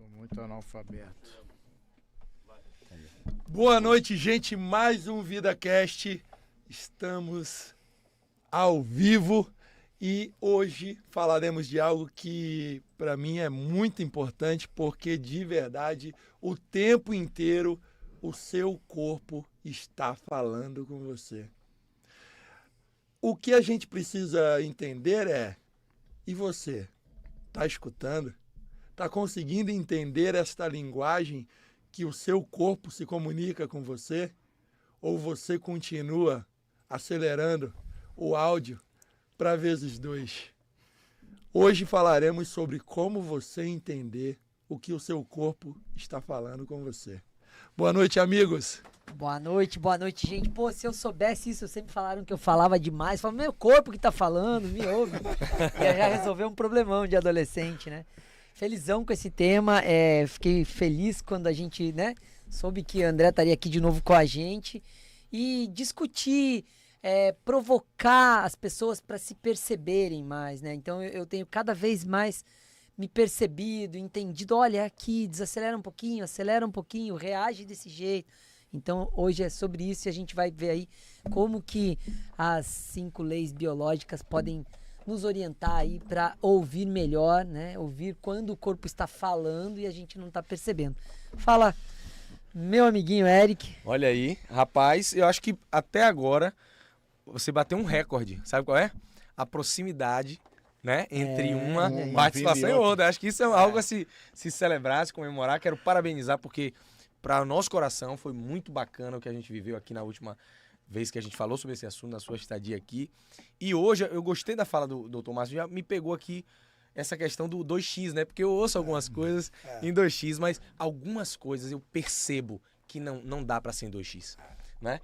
Sou muito analfabeto. Boa noite, gente. Mais um VidaCast. Estamos ao vivo e hoje falaremos de algo que para mim é muito importante, porque de verdade o tempo inteiro o seu corpo está falando com você. O que a gente precisa entender é: e você? Está escutando? Está conseguindo entender esta linguagem que o seu corpo se comunica com você? Ou você continua acelerando o áudio para vezes 2? Hoje falaremos sobre como você entender o que o seu corpo está falando com você. Boa noite, amigos. Boa noite, gente. Pô, se eu soubesse isso, sempre falaram que eu falava demais. Falaram, meu corpo que tá falando, me ouve. E já resolveu um problemão de adolescente, né? Felizão com esse tema. Fiquei feliz quando a gente, né, soube que a André estaria aqui de novo com a gente. E discutir, provocar as pessoas para se perceberem mais, né? Então eu tenho cada vez mais me percebido, entendido. Olha, aqui, desacelera um pouquinho, acelera um pouquinho, reage desse jeito. Então hoje é sobre isso e a gente vai ver aí como que as 5 leis biológicas podem nos orientar aí para ouvir melhor, né? Ouvir quando o corpo está falando e a gente não está percebendo. Fala, meu amiguinho Eric. Olha aí, rapaz, eu acho que até agora você bateu um recorde, sabe qual é? A proximidade, né, entre uma participação e outra. Acho que isso é algo a se celebrar, se comemorar. Quero parabenizar porque para o nosso coração foi muito bacana o que a gente viveu aqui na última vez que a gente falou sobre esse assunto, na sua estadia aqui. E hoje eu gostei da fala do Dr. Márcio, já me pegou aqui essa questão do 2x, né? Porque eu ouço algumas coisas em 2x, mas algumas coisas eu percebo que não dá para ser em 2x. Né?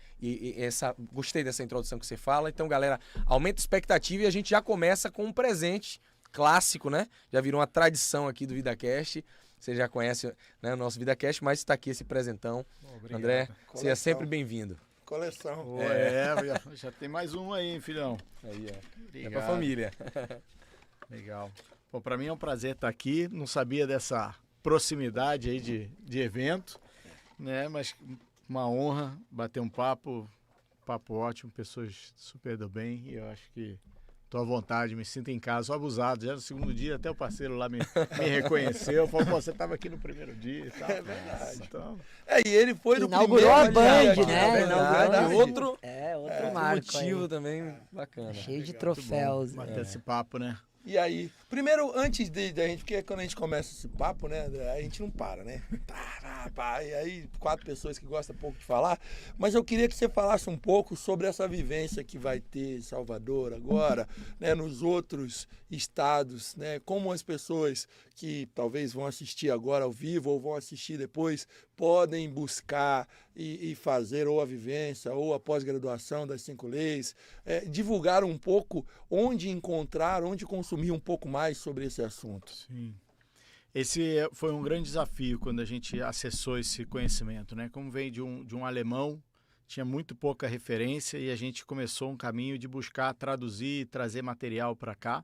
Gostei dessa introdução que você fala. Então, galera, aumenta a expectativa e a gente já começa com um presente clássico, né? Já virou uma tradição aqui do VidaCast. Você já conhece, né, o nosso VidaCast, mas está aqui esse presentão. Obrigado. André, seja sempre bem-vindo. Coleção. Já tem mais um aí, hein, filhão. Aí, ó. Obrigado. É pra família. Legal. Bom, para mim é um prazer estar aqui. Não sabia dessa proximidade aí de evento, né? Mas uma honra bater um papo ótimo, pessoas super do bem, e eu acho que tô à vontade, me sinto em casa, sou abusado. Já no segundo dia até o parceiro lá me reconheceu, falou, pô, você estava aqui no primeiro dia e tal. É verdade. Então, e ele foi no primeiro Inaugurou a Band, dia, né? Inaugurou outro marco motivo aí. também bacana. Cheio de troféus. bater esse papo, né? E aí, primeiro, antes da gente, porque quando a gente começa esse papo, né, a gente não para, né? E aí, 4 pessoas que gostam pouco de falar, mas eu queria que você falasse um pouco sobre essa vivência que vai ter em Salvador agora, né, nos outros estados, né, como as pessoas que talvez vão assistir agora ao vivo ou vão assistir depois podem buscar e fazer ou a vivência ou a pós-graduação das 5 leis, divulgar um pouco onde encontrar, onde consumir um pouco mais sobre esse assunto. Sim. Esse foi um grande desafio quando a gente acessou esse conhecimento, né? Como veio de um alemão, tinha muito pouca referência e a gente começou um caminho de buscar traduzir e trazer material para cá,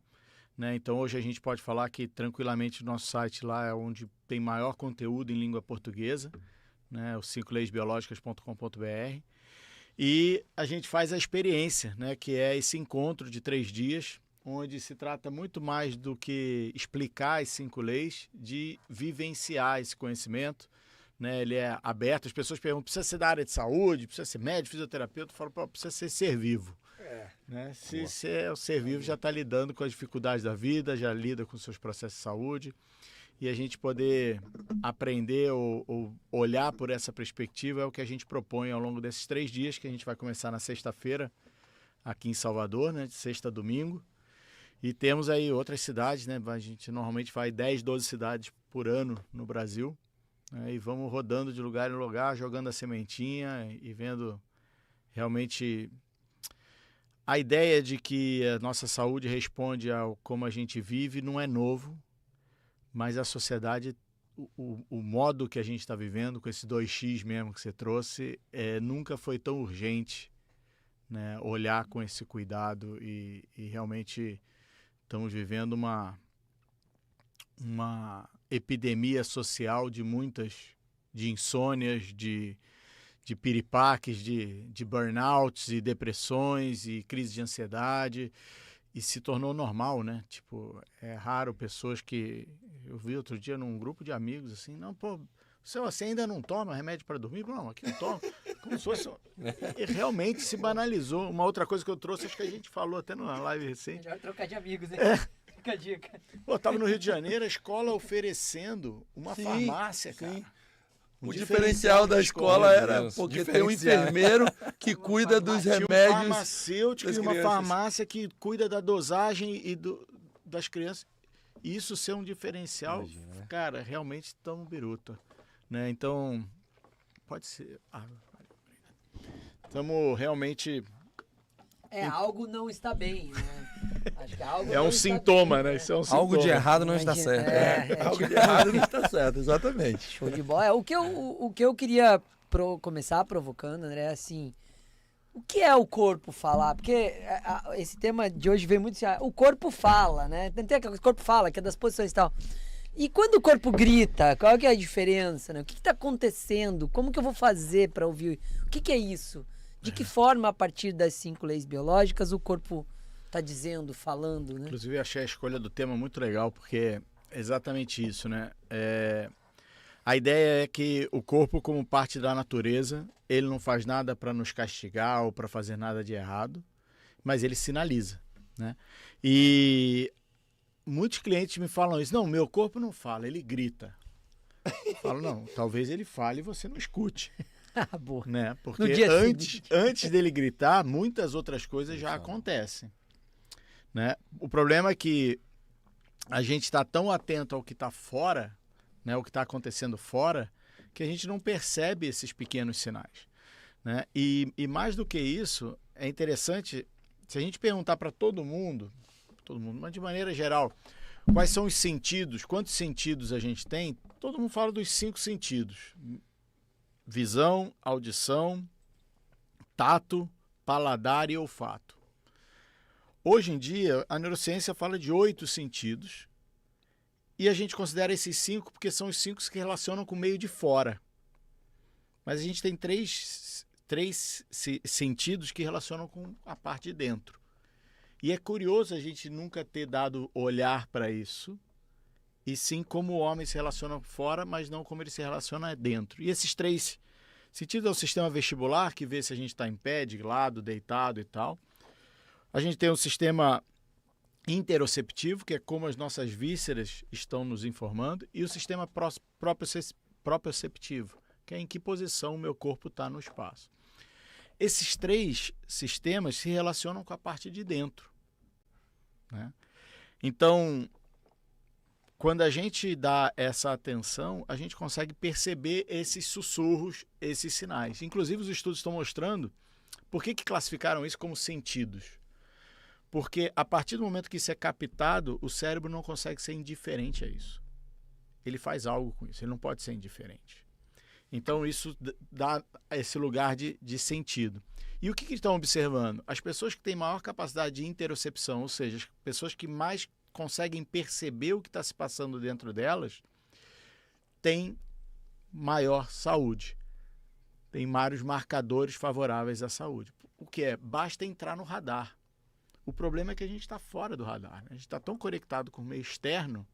né? Então hoje a gente pode falar que tranquilamente o nosso site lá é onde tem maior conteúdo em língua portuguesa, né? O 5leisbiologicas.com.br. E a gente faz a experiência, né? Que é esse encontro de 3 dias, onde se trata muito mais do que explicar as 5 leis, de vivenciar esse conhecimento, né? Ele é aberto, as pessoas perguntam, precisa ser da área de saúde, precisa ser médico, fisioterapeuta, eu falo, precisa ser vivo. Né? Se é o ser vivo, já está lidando com as dificuldades da vida, já lida com seus processos de saúde, e a gente poder aprender ou olhar por essa perspectiva é o que a gente propõe ao longo desses 3 dias, que a gente vai começar na sexta-feira, aqui em Salvador, né? De sexta a domingo. E temos aí outras cidades, né? A gente normalmente vai 10, 12 cidades por ano no Brasil, né? E vamos rodando de lugar em lugar, jogando a sementinha e vendo realmente a ideia de que a nossa saúde responde ao como a gente vive não é novo, mas a sociedade, o modo que a gente está vivendo, com esse 2x mesmo que você trouxe, nunca foi tão urgente, né? Olhar com esse cuidado e realmente estamos vivendo uma epidemia social de insônias, de piripaques, de burnouts e depressões e crise de ansiedade, e se tornou normal, né? Tipo, é raro pessoas que... Eu vi outro dia num grupo de amigos, assim, não, pô, você ainda não toma remédio para dormir? Não, aqui eu tomo. Como se fosse... E realmente se banalizou. Uma outra coisa que eu trouxe, acho que a gente falou até numa live recente. Melhor trocar de amigos, hein? Fica a dica. Pô, tava no Rio de Janeiro, a escola oferecendo uma farmácia, cara. O diferencial da escola era porque tem um enfermeiro que cuida dos remédios. Um farmacêutico e uma farmácia que cuida da dosagem e das crianças. Isso ser um diferencial, imagina, né? Cara, realmente estamos biruta. Né? Então, pode ser... Estamos realmente... algo não está bem, né? Acho que algo é um sintoma, né? Isso é um sintoma. Algo de errado não está certo. Algo de errado não está certo, exatamente. Show de bola. O que eu queria começar provocando, André, é assim... O que é o corpo falar? Porque esse tema de hoje vem muito assim, o corpo fala, né? Tem aquele corpo fala, que é das posições e tal. E quando o corpo grita, qual que é a diferença, né? O que está acontecendo? Como que eu vou fazer para ouvir? O que é isso? De que forma, a partir das 5 leis biológicas, o corpo está dizendo, falando, né? Inclusive, achei a escolha do tema muito legal, porque é exatamente isso, né? A ideia é que o corpo, como parte da natureza, ele não faz nada para nos castigar ou para fazer nada de errado, mas ele sinaliza, né? E muitos clientes me falam isso. Não, meu corpo não fala, ele grita. Eu falo, não, talvez ele fale e você não escute. Boa. Né? Porque antes dele gritar, muitas outras coisas já acontecem. Né? O problema é que a gente está tão atento ao que está fora, né? O que está acontecendo fora, que a gente não percebe esses pequenos sinais. Né? E mais do que isso, é interessante, se a gente perguntar para todo mundo, mas de maneira geral, quais são os sentidos, quantos sentidos a gente tem, todo mundo fala dos 5 sentidos. Visão, audição, tato, paladar e olfato. Hoje em dia, a neurociência fala de 8 sentidos e a gente considera esses 5 porque são os 5 que se relacionam com o meio de fora. Mas a gente tem três sentidos que relacionam com a parte de dentro. E é curioso a gente nunca ter dado olhar para isso, e sim como o homem se relaciona fora, mas não como ele se relaciona dentro. E esses 3 sentidos é o sistema vestibular, que vê se a gente está em pé, de lado, deitado e tal. A gente tem o sistema interoceptivo, que é como as nossas vísceras estão nos informando, e o sistema proprioceptivo, que é em que posição o meu corpo está no espaço. Esses 3 sistemas se relacionam com a parte de dentro. Né? Então, quando a gente dá essa atenção, a gente consegue perceber esses sussurros, esses sinais. Inclusive, os estudos estão mostrando por que classificaram isso como sentidos. Porque a partir do momento que isso é captado, o cérebro não consegue ser indiferente a isso. Ele faz algo com isso, ele não pode ser indiferente. Então, isso dá esse lugar de sentido. E o que estão observando? As pessoas que têm maior capacidade de interocepção, ou seja, as pessoas que mais conseguem perceber o que está se passando dentro delas, têm maior saúde. Tem vários marcadores favoráveis à saúde. O que é? Basta entrar no radar. O problema é que a gente está fora do radar. Né? A gente está tão conectado com o meio externo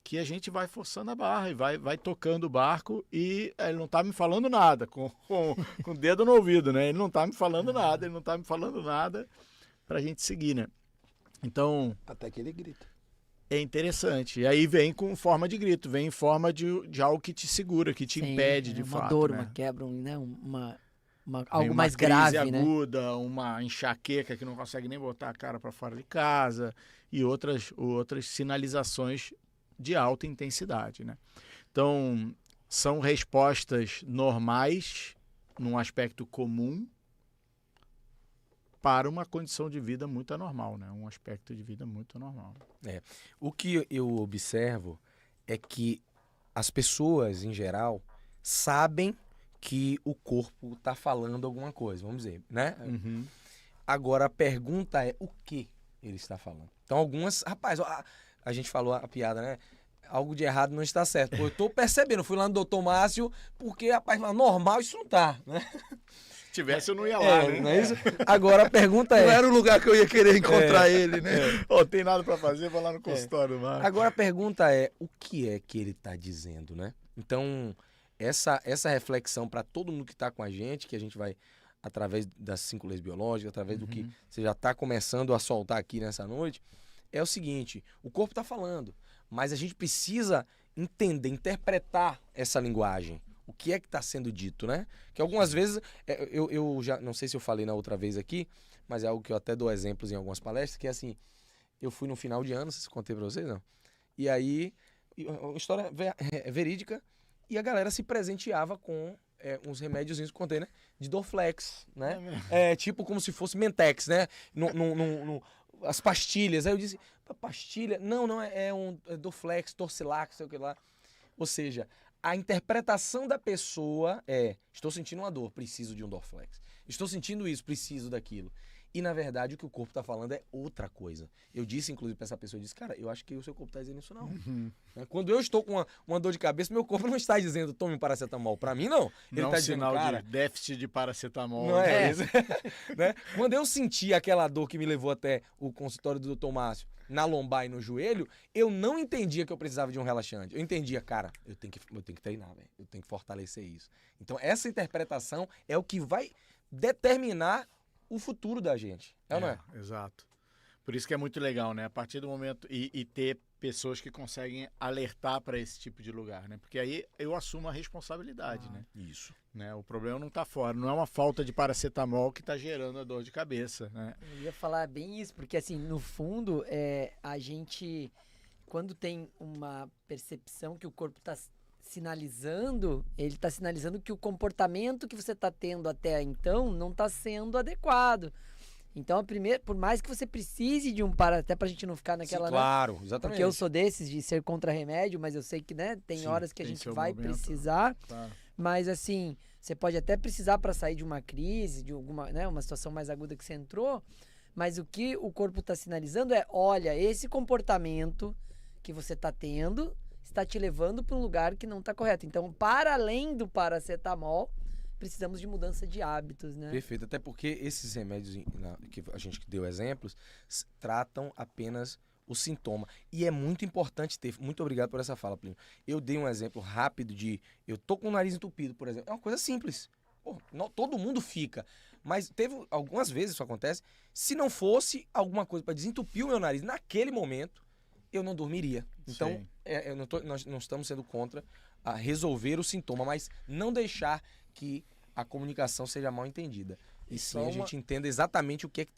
que a gente vai forçando a barra e vai tocando o barco e ele não está me falando nada, com o dedo no ouvido, né? Ele não está me falando nada, para a gente seguir, né? Então... Até que ele grita. É interessante. E aí vem com forma de grito, vem em forma de algo que te segura, que te impede de fato. Uma dor, né? uma quebra, né? Algo mais grave, crise aguda, uma enxaqueca que não consegue nem botar a cara para fora de casa e outras sinalizações de alta intensidade, né? Então, são respostas normais, num aspecto comum, para uma condição de vida muito anormal, né? Um aspecto de vida muito anormal. O que eu observo é que as pessoas, em geral, sabem que o corpo está falando alguma coisa, vamos dizer, né? Uhum. Agora, a pergunta é o que ele está falando. Então, algumas... Rapaz, a gente falou a piada, né? algo de errado não está certo. Pô, eu tô percebendo, fui lá no doutor Márcio, porque, rapaz, normal isso não tá, né? Se tivesse, eu não ia lá, né? Não é isso? Agora a pergunta Não é... era o lugar que eu ia querer encontrar ele, né? Ô, tem nada pra fazer, vai lá no consultório, mano. Agora a pergunta é, o que é que ele tá dizendo, né? Então, essa reflexão para todo mundo que está com a gente, que a gente vai, através das 5 leis biológicas, através do que você já está começando a soltar aqui nessa noite, é o seguinte, o corpo está falando, mas a gente precisa entender, interpretar essa linguagem. O que é que está sendo dito, né? Que algumas vezes, eu já, não sei se eu falei na outra vez aqui, mas é algo que eu até dou exemplos em algumas palestras, que é assim, eu fui no final de ano, se contei para vocês, não? E aí, uma história verídica, e a galera se presenteava com uns remédiozinhos que contém, né? De Dorflex, né? Tipo como se fosse Mentex, né? As pastilhas. Aí eu disse, pastilha? Não, é Dorflex, Torcilax, sei o que lá. Ou seja, a interpretação da pessoa estou sentindo uma dor, preciso de um Dorflex. Estou sentindo isso, preciso daquilo. E, na verdade, o que o corpo está falando é outra coisa. Eu disse, inclusive, para essa pessoa, eu disse, cara, eu acho que o seu corpo está dizendo isso não. Quando eu estou com uma dor de cabeça, meu corpo não está dizendo, tome um paracetamol. Para mim, não. Ele não está dizendo, sinal cara, de déficit de paracetamol. Não é isso. Né? Quando eu senti aquela dor que me levou até o consultório do Dr. Márcio, na lombar e no joelho, eu não entendia que eu precisava de um relaxante. Eu entendia, cara, eu tenho que treinar, velho. Eu tenho que fortalecer isso. Então, essa interpretação é o que vai determinar o futuro da gente. Não é? Exato. Por isso que é muito legal, né? A partir do momento... E ter pessoas que conseguem alertar para esse tipo de lugar, né? Porque aí eu assumo a responsabilidade, né? Isso. Né? O problema não está fora. Não é uma falta de paracetamol que está gerando a dor de cabeça, né? Eu ia falar bem isso, porque assim, no fundo, a gente, quando tem uma percepção que o corpo está sinalizando, ele está sinalizando que o comportamento que você está tendo até então não está sendo adequado. Então, por mais que você precise de um até pra gente não ficar naquela... Sim, claro, exatamente. Porque eu sou desses de ser contra remédio, mas eu sei que, né, tem horas que a gente vai precisar. Claro. Mas assim, você pode até precisar para sair de uma crise, de alguma, né, uma situação mais aguda que você entrou, mas o que o corpo está sinalizando é, olha, esse comportamento que você está tendo está te levando para um lugar que não está correto. Então, para além do paracetamol, precisamos de mudança de hábitos, né? Perfeito, até porque esses remédios que a gente deu exemplos tratam apenas o sintoma. E é muito importante ter... Muito obrigado por essa fala, Plínio. Eu dei um exemplo rápido de... Eu tô com o nariz entupido, por exemplo. É uma coisa simples. Pô, todo mundo fica. Mas teve algumas vezes isso acontece. Se não fosse alguma coisa para desentupir o meu nariz naquele momento, eu não dormiria. Então, nós não estamos sendo contra a resolver o sintoma, mas não deixar que a comunicação seja mal entendida. E sim a gente entenda exatamente o que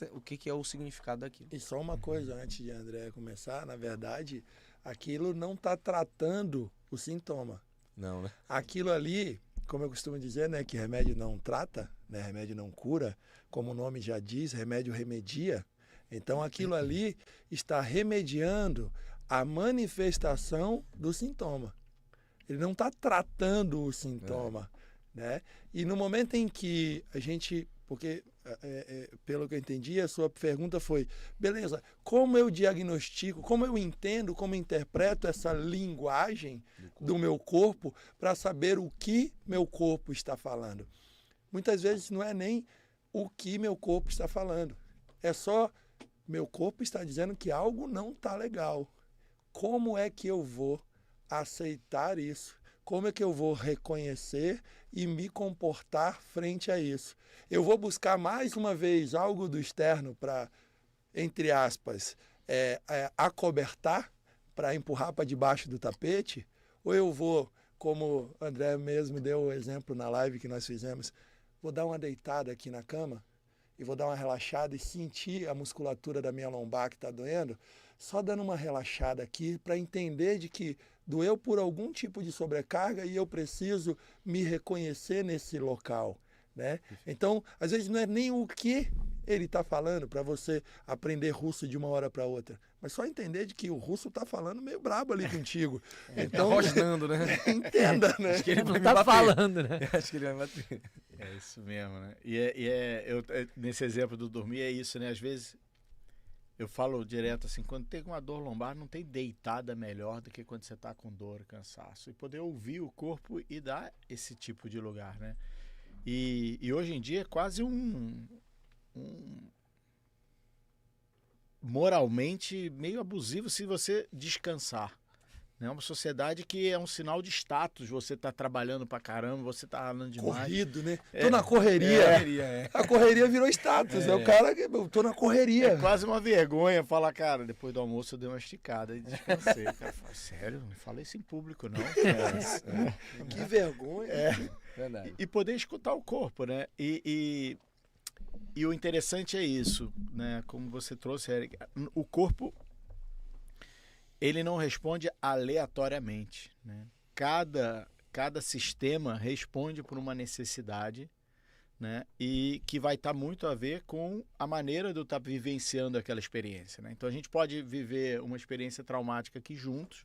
é o significado daquilo. E só uma coisa antes de André começar, na verdade, aquilo não está tratando o sintoma. Não, né? Aquilo ali, como eu costumo dizer, né, que remédio não trata, né, remédio não cura, como o nome já diz, remédio remedia. Então aquilo ali está remediando a manifestação do sintoma. Ele não está tratando o sintoma. Né? E no momento em que a gente... Porque, pelo que eu entendi, a sua pergunta foi, beleza, como eu diagnostico, como eu entendo, como eu interpreto essa linguagem do meu corpo para saber o que meu corpo está falando? Muitas vezes não é nem o que meu corpo está falando. É só, meu corpo está dizendo que algo não está legal. Como é que eu vou aceitar isso? Como é que eu vou reconhecer e me comportar frente a isso? Eu vou buscar mais uma vez algo do externo para, entre aspas, acobertar, para empurrar para debaixo do tapete? Ou eu vou, como o André mesmo deu o exemplo na live que nós fizemos, vou dar uma deitada aqui na cama e vou dar uma relaxada e sentir a musculatura da minha lombar que está doendo, só dando uma relaxada aqui para entender de que doeu por algum tipo de sobrecarga e eu preciso me reconhecer nesse local, né? Então, às vezes não é nem o que ele está falando para você aprender russo de uma hora para outra, mas só entender de que o russo está falando meio brabo ali contigo. Então, rosnando, né? Entenda, né? Acho que ele não está falando, né? Acho que ele vai bater. É isso mesmo, né? Nesse exemplo do dormir é isso, né? Às vezes Eu falo direto assim, quando tem uma dor lombar, não tem deitada melhor do que quando você está com dor, cansaço. E poder ouvir o corpo e dar esse tipo de lugar, né? E hoje em dia é quase moralmente meio abusivo se você descansar. É uma sociedade que é um sinal de status. Você tá trabalhando pra caramba, você tá andando demais. Corrido, né? Tô na correria. A correria virou status. É o cara que tô na correria. É quase uma vergonha falar, cara, depois do almoço eu dei uma esticada e descansei. O cara fala, sério? Não fala isso em público, não. Que vergonha. Verdade. E poder escutar o corpo, né? E o interessante é isso, né? Como você trouxe, Eric, o corpo, ele não responde aleatoriamente, né? Cada sistema responde por uma necessidade, né? E que vai estar muito a ver com a maneira de eu estar vivenciando aquela experiência, né? Então a gente pode viver uma experiência traumática aqui juntos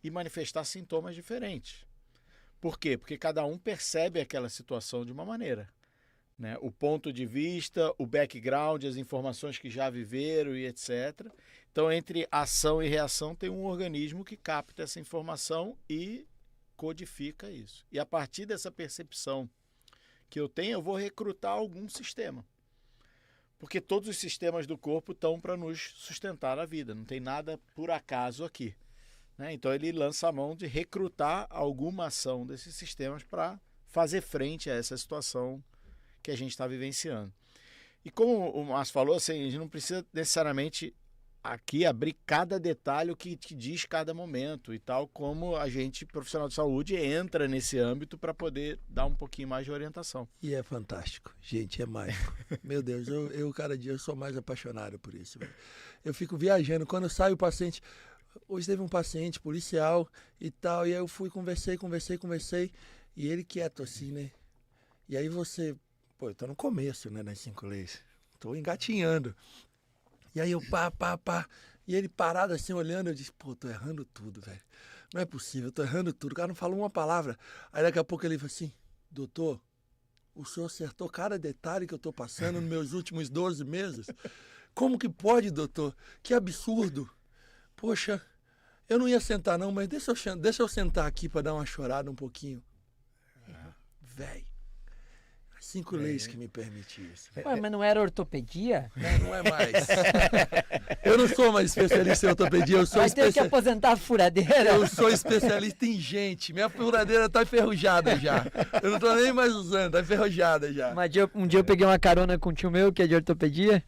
e manifestar sintomas diferentes. Por quê? Porque cada um percebe aquela situação de uma maneira, né? O ponto de vista, o background, as informações que já viveram e etc. Então, entre ação e reação, tem um organismo que capta essa informação e codifica isso. E a partir dessa percepção que eu tenho, eu vou recrutar algum sistema. Porque todos os sistemas do corpo estão para nos sustentar a vida. Não tem nada por acaso aqui, né? Então, ele lança a mão de recrutar alguma ação desses sistemas para fazer frente a essa situação que a gente está vivenciando. E como o Márcio falou, assim, a gente não precisa necessariamente aqui abrir cada detalhe o que diz cada momento e tal, como a gente, profissional de saúde, entra nesse âmbito para poder dar um pouquinho mais de orientação. E é fantástico. Gente, é mágico. Meu Deus, eu cada dia eu sou mais apaixonado por isso. Velho. Eu fico viajando. Quando sai o paciente... Hoje teve um paciente policial e tal, e aí eu fui, conversei, e ele quieto assim, né? E aí você... Pô, eu tô no começo, né, nas 5 leis. Tô engatinhando. E aí eu pá. E ele parado assim, olhando, eu disse, pô, tô errando tudo, velho. Não é possível, eu tô errando tudo. O cara não falou uma palavra. Aí daqui a pouco ele falou assim, doutor, o senhor acertou cada detalhe que eu tô passando nos meus últimos 12 meses? Como que pode, doutor? Que absurdo. Poxa, eu não ia sentar não, mas deixa eu sentar aqui pra dar uma chorada um pouquinho. Velho. 5 leis que me permitem isso. Ué, mas não era ortopedia? Não é mais. Eu não sou mais especialista em ortopedia, eu sou Vai ter que aposentar a furadeira? Eu sou especialista em gente. Minha furadeira tá enferrujada já. Eu não tô nem mais usando, tá enferrujada já. Um dia eu peguei uma carona com um tio meu, que é de ortopedia.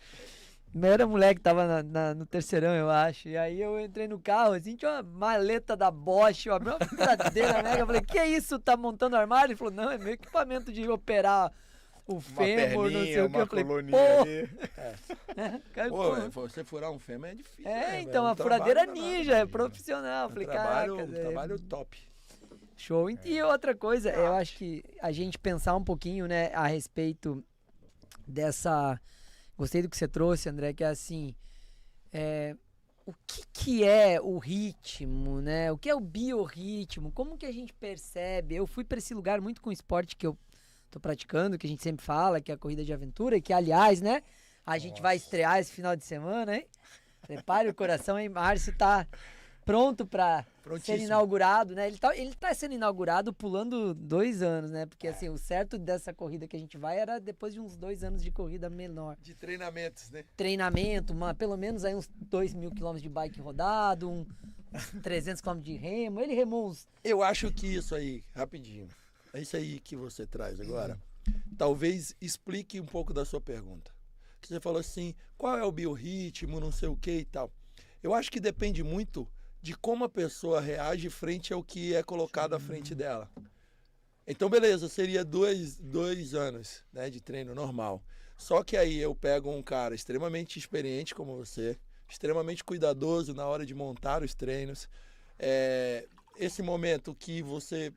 Era moleque, tava no terceirão, eu acho. E aí eu entrei no carro, assim, tinha uma maleta da Bosch, eu abri uma furadeira mega. Eu falei, que é isso? Tá montando armário? Ele falou, não, é meu equipamento de operar o fêmur, não sei o que. Eu falei, pô, você furar um fêmur é difícil. Então, a furadeira ninja, é profissional. Eu falei, trabalho top. Show. E outra coisa, eu acho que a gente pensar um pouquinho, né, a respeito dessa... Gostei do que você trouxe, André, que é assim, o que é o ritmo, né? O que é o biorritmo? Como que a gente percebe? Eu fui para esse lugar muito com o esporte que eu tô praticando, que a gente sempre fala, que é a corrida de aventura, e que, aliás, né, a gente vai estrear esse final de semana, hein? Prepare o coração, hein? Márcio tá pronto para ser inaugurado, né? Ele tá sendo inaugurado pulando 2 anos, né? Porque assim, o certo dessa corrida que a gente vai era depois de uns 2 anos de corrida menor. De treinamentos, né? Treinamento, pelo menos aí uns 2.000 quilômetros de bike rodado, uns 300 quilômetros de remo. Ele remou uns... Eu acho que isso aí, rapidinho, é isso aí que você traz agora, talvez explique um pouco da sua pergunta. Que você falou assim, qual é o biorritmo, não sei o que e tal. Eu acho que depende muito de como a pessoa reage frente ao que é colocado à frente dela. Então, beleza, seria 2 anos, né, de treino normal. Só que aí eu pego um cara extremamente experiente como você, extremamente cuidadoso na hora de montar os treinos. Esse momento que você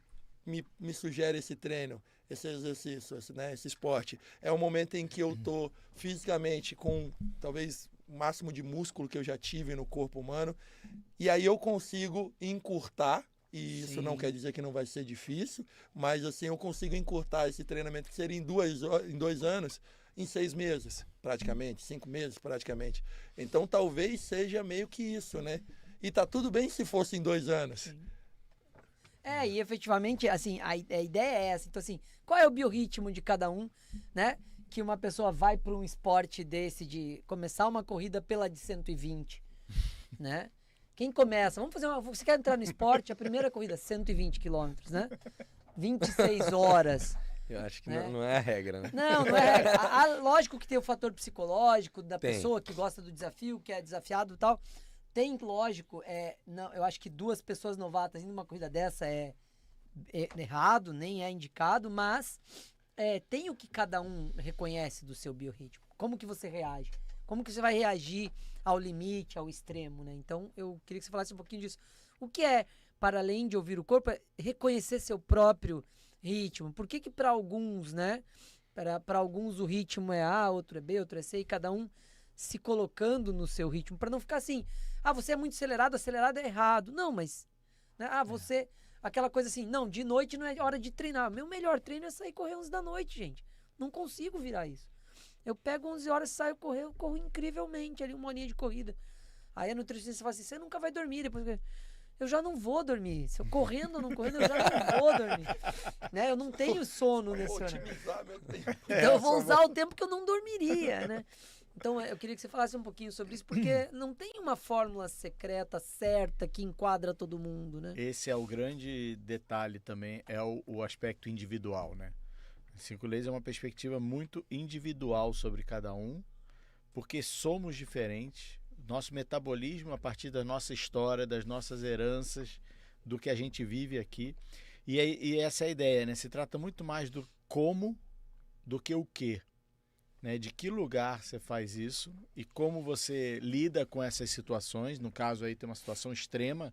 me sugere esse treino, esse exercício, esse esporte, é um momento em que eu estou fisicamente com talvez o máximo de músculo que eu já tive no corpo humano, e aí eu consigo encurtar, e isso não quer dizer que não vai ser difícil, mas assim eu consigo encurtar esse treinamento que seria em 2 anos, em 6 meses, praticamente, 5 meses, praticamente. Então, talvez seja meio que isso, né? E tá tudo bem se fosse em 2 anos. Sim. E efetivamente, assim, a ideia é essa. Então, assim, qual é o biorritmo de cada um, né? Que uma pessoa vai para um esporte desse de começar uma corrida pela de 120, né? Quem começa? Vamos fazer uma... Você quer entrar no esporte? A primeira corrida, 120 quilômetros, né? 26 horas. Eu acho que né? não é a regra, né? Não é regra. Lógico que tem o fator psicológico da pessoa que gosta do desafio, que é desafiado e tal. Tem, lógico, não, eu acho que 2 pessoas novatas indo numa corrida dessa é errado, nem é indicado, mas tem o que cada um reconhece do seu biorritmo. Como que você reage? Como que você vai reagir ao limite, ao extremo, né? Então, eu queria que você falasse um pouquinho disso. O que é, para além de ouvir o corpo, é reconhecer seu próprio ritmo. Por que para alguns, né? Para alguns o ritmo é A, outro é B, outro é C, e cada um se colocando no seu ritmo, para não ficar assim, você é muito acelerado é errado. Não, mas, né? Você, aquela coisa assim, não, de noite não é hora de treinar. Meu melhor treino é sair correr 11 da noite, gente. Não consigo virar isso. Eu pego 11 horas, saio correr, eu corro incrivelmente ali, 1 horinha de corrida. Aí a nutricionista fala assim, você nunca vai dormir depois. Eu já não vou dormir. Se eu correndo ou não correndo, eu já não vou dormir. Né? Eu não tenho sono nesse horário. Otimizar meu tempo. Então eu vou usar o tempo que eu não dormiria, né? Então eu queria que você falasse um pouquinho sobre isso, porque não tem uma fórmula secreta, certa, que enquadra todo mundo, né? Esse é o grande detalhe também, é o aspecto individual, né? 5 Leis é uma perspectiva muito individual sobre cada um, porque somos diferentes. Nosso metabolismo, a partir da nossa história, das nossas heranças, do que a gente vive aqui. E essa é a ideia, né? Se trata muito mais do como do que o que. Né? De que lugar você faz isso e como você lida com essas situações. No caso aí tem uma situação extrema,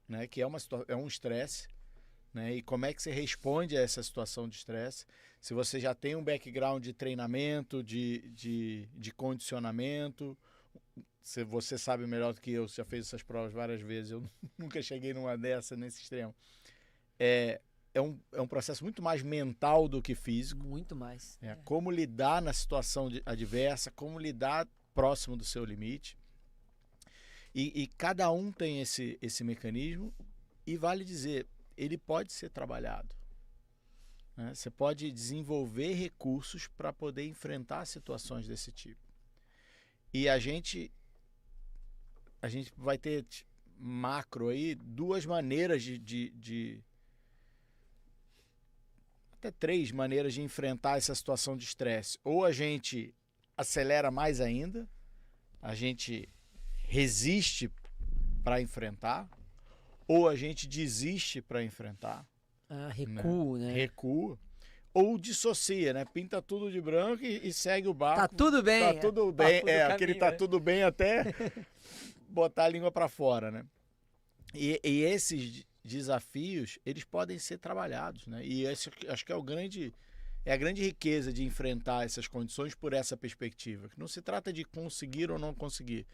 né? Que é um estresse. Né? E como é que você responde a essa situação de estresse? Se você já tem um background de treinamento, de condicionamento, se você sabe melhor do que eu, você já fez essas provas várias vezes, eu nunca cheguei numa dessa nesse extremo. É um processo muito mais mental do que físico. Muito mais. Como lidar na situação adversa, como lidar próximo do seu limite. E cada um tem esse mecanismo e vale dizer, ele pode ser trabalhado. Né? Você pode desenvolver recursos para poder enfrentar situações desse tipo. E a gente vai ter macro aí 2 maneiras até 3 maneiras de enfrentar essa situação de estresse. Ou a gente acelera mais ainda, a gente resiste para enfrentar, ou a gente desiste para enfrentar. Recuo, né? Recua. Ou dissocia, né? Pinta tudo de branco e segue o barco. Tá tudo bem. Tá tudo bem. Aquele tá tudo bem até botar a língua para fora, né? E esses desafios, eles podem ser trabalhados, né? E esse acho que é a grande riqueza de enfrentar essas condições por essa perspectiva. Que não se trata de conseguir ou não conseguir.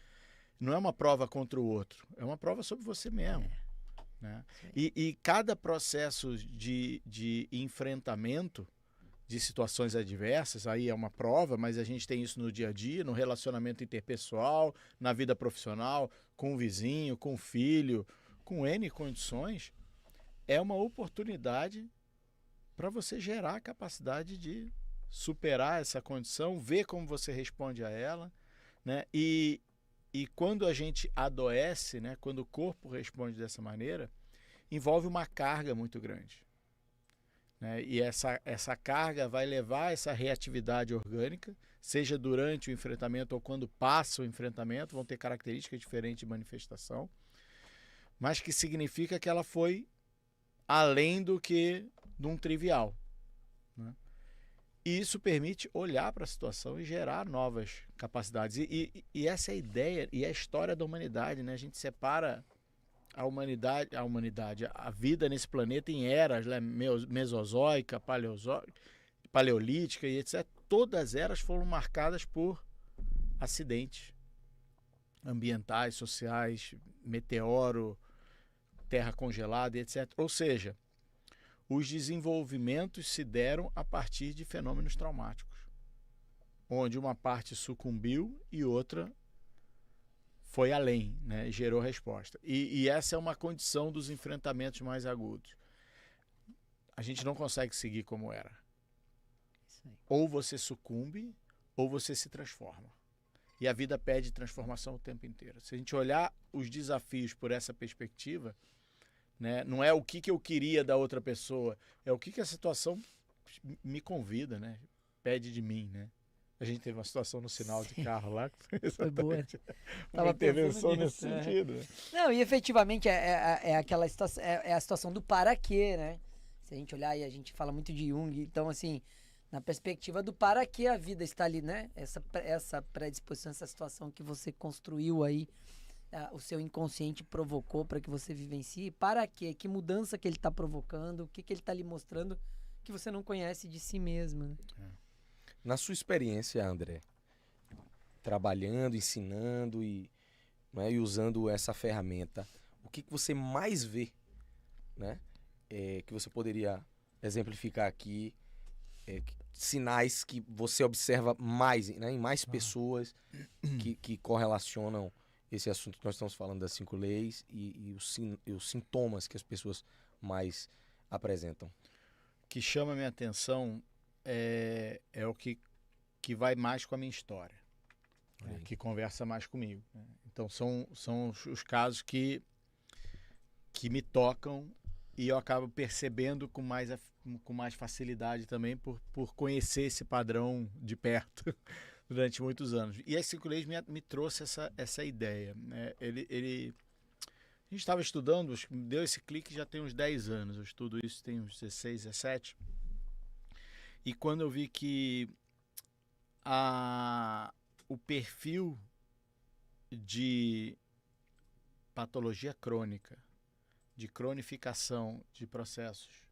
Não é uma prova contra o outro. É uma prova sobre você mesmo. Né? E cada processo de enfrentamento de situações adversas, aí é uma prova, mas a gente tem isso no dia a dia, no relacionamento interpessoal, na vida profissional, com o vizinho, com o filho, com N condições, é uma oportunidade para você gerar a capacidade de superar essa condição, ver como você responde a ela, né? E quando a gente adoece, né, quando o corpo responde dessa maneira, envolve uma carga muito grande. Né? E essa carga vai levar a essa reatividade orgânica, seja durante o enfrentamento ou quando passa o enfrentamento, vão ter características diferentes de manifestação, mas que significa que ela foi além do que de um trivial. Né? E isso permite olhar para a situação e gerar novas capacidades. E essa é a ideia e a história da humanidade. Né? A gente separa a vida nesse planeta em eras, né? Mesozoica, paleolítica e etc. Todas as eras foram marcadas por acidentes ambientais, sociais, meteoro, terra congelada e etc. Ou seja, os desenvolvimentos se deram a partir de fenômenos traumáticos. onde uma parte sucumbiu e outra foi além, né? E gerou resposta. E essa é uma condição dos enfrentamentos mais agudos. A gente não consegue seguir como era. Isso aí. Ou você sucumbe, ou você se transforma. E a vida pede transformação o tempo inteiro. Se a gente olhar os desafios por essa perspectiva, né, não é o que eu queria da outra pessoa, é o que a situação me convida, né? Pede de mim, né? A gente teve uma situação no sinal de carro lá que Foi boa. uma intervenção nesse sentido. Né? Não, e efetivamente é aquela situação, é a situação do para quê, né? Se a gente olhar e a gente fala muito de Jung, então assim, na perspectiva do para que a vida está ali, né? Essa predisposição, essa situação que você construiu aí, o seu inconsciente provocou para que você vivencie, para quê? Que mudança que ele está provocando, o que ele está lhe mostrando que você não conhece de si mesmo, né? Na sua experiência, André, trabalhando, ensinando né, e usando essa ferramenta, o que você mais vê, né, que você poderia exemplificar aqui, sinais que você observa mais, né, em mais pessoas que correlacionam esse assunto que nós estamos falando das 5 leis e os sintomas que as pessoas mais apresentam? O que chama a minha atenção é o que vai mais com a minha história, né, que conversa mais comigo. Né? Então são os casos que me tocam e eu acabo percebendo com mais facilidade também por conhecer esse padrão de perto durante muitos anos. E as 5 leis me trouxe essa ideia. Né? A gente estava estudando, deu esse clique já tem uns 10 anos, eu estudo isso tem uns 16, 17. E quando eu vi que o perfil de patologia crônica, de cronificação de processos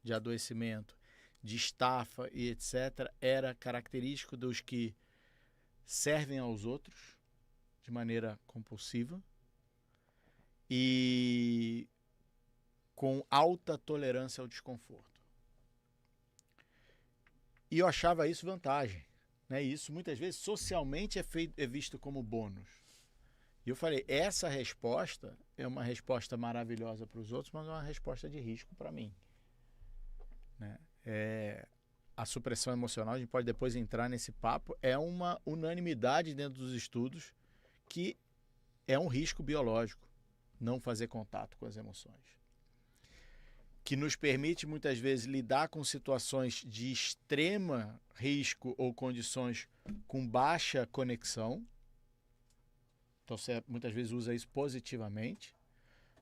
de adoecimento, de estafa e etc., era característico dos que servem aos outros de maneira compulsiva e com alta tolerância ao desconforto. E eu achava isso vantagem. Né? E isso muitas vezes socialmente é visto como bônus. E eu falei, essa resposta é uma resposta maravilhosa para os outros, mas é uma resposta de risco para mim. Né? A supressão emocional, a gente pode depois entrar nesse papo, é uma unanimidade dentro dos estudos que é um risco biológico não fazer contato com as emoções. Que nos permite muitas vezes lidar com situações de extrema risco ou condições com baixa conexão. Então você muitas vezes usa isso positivamente,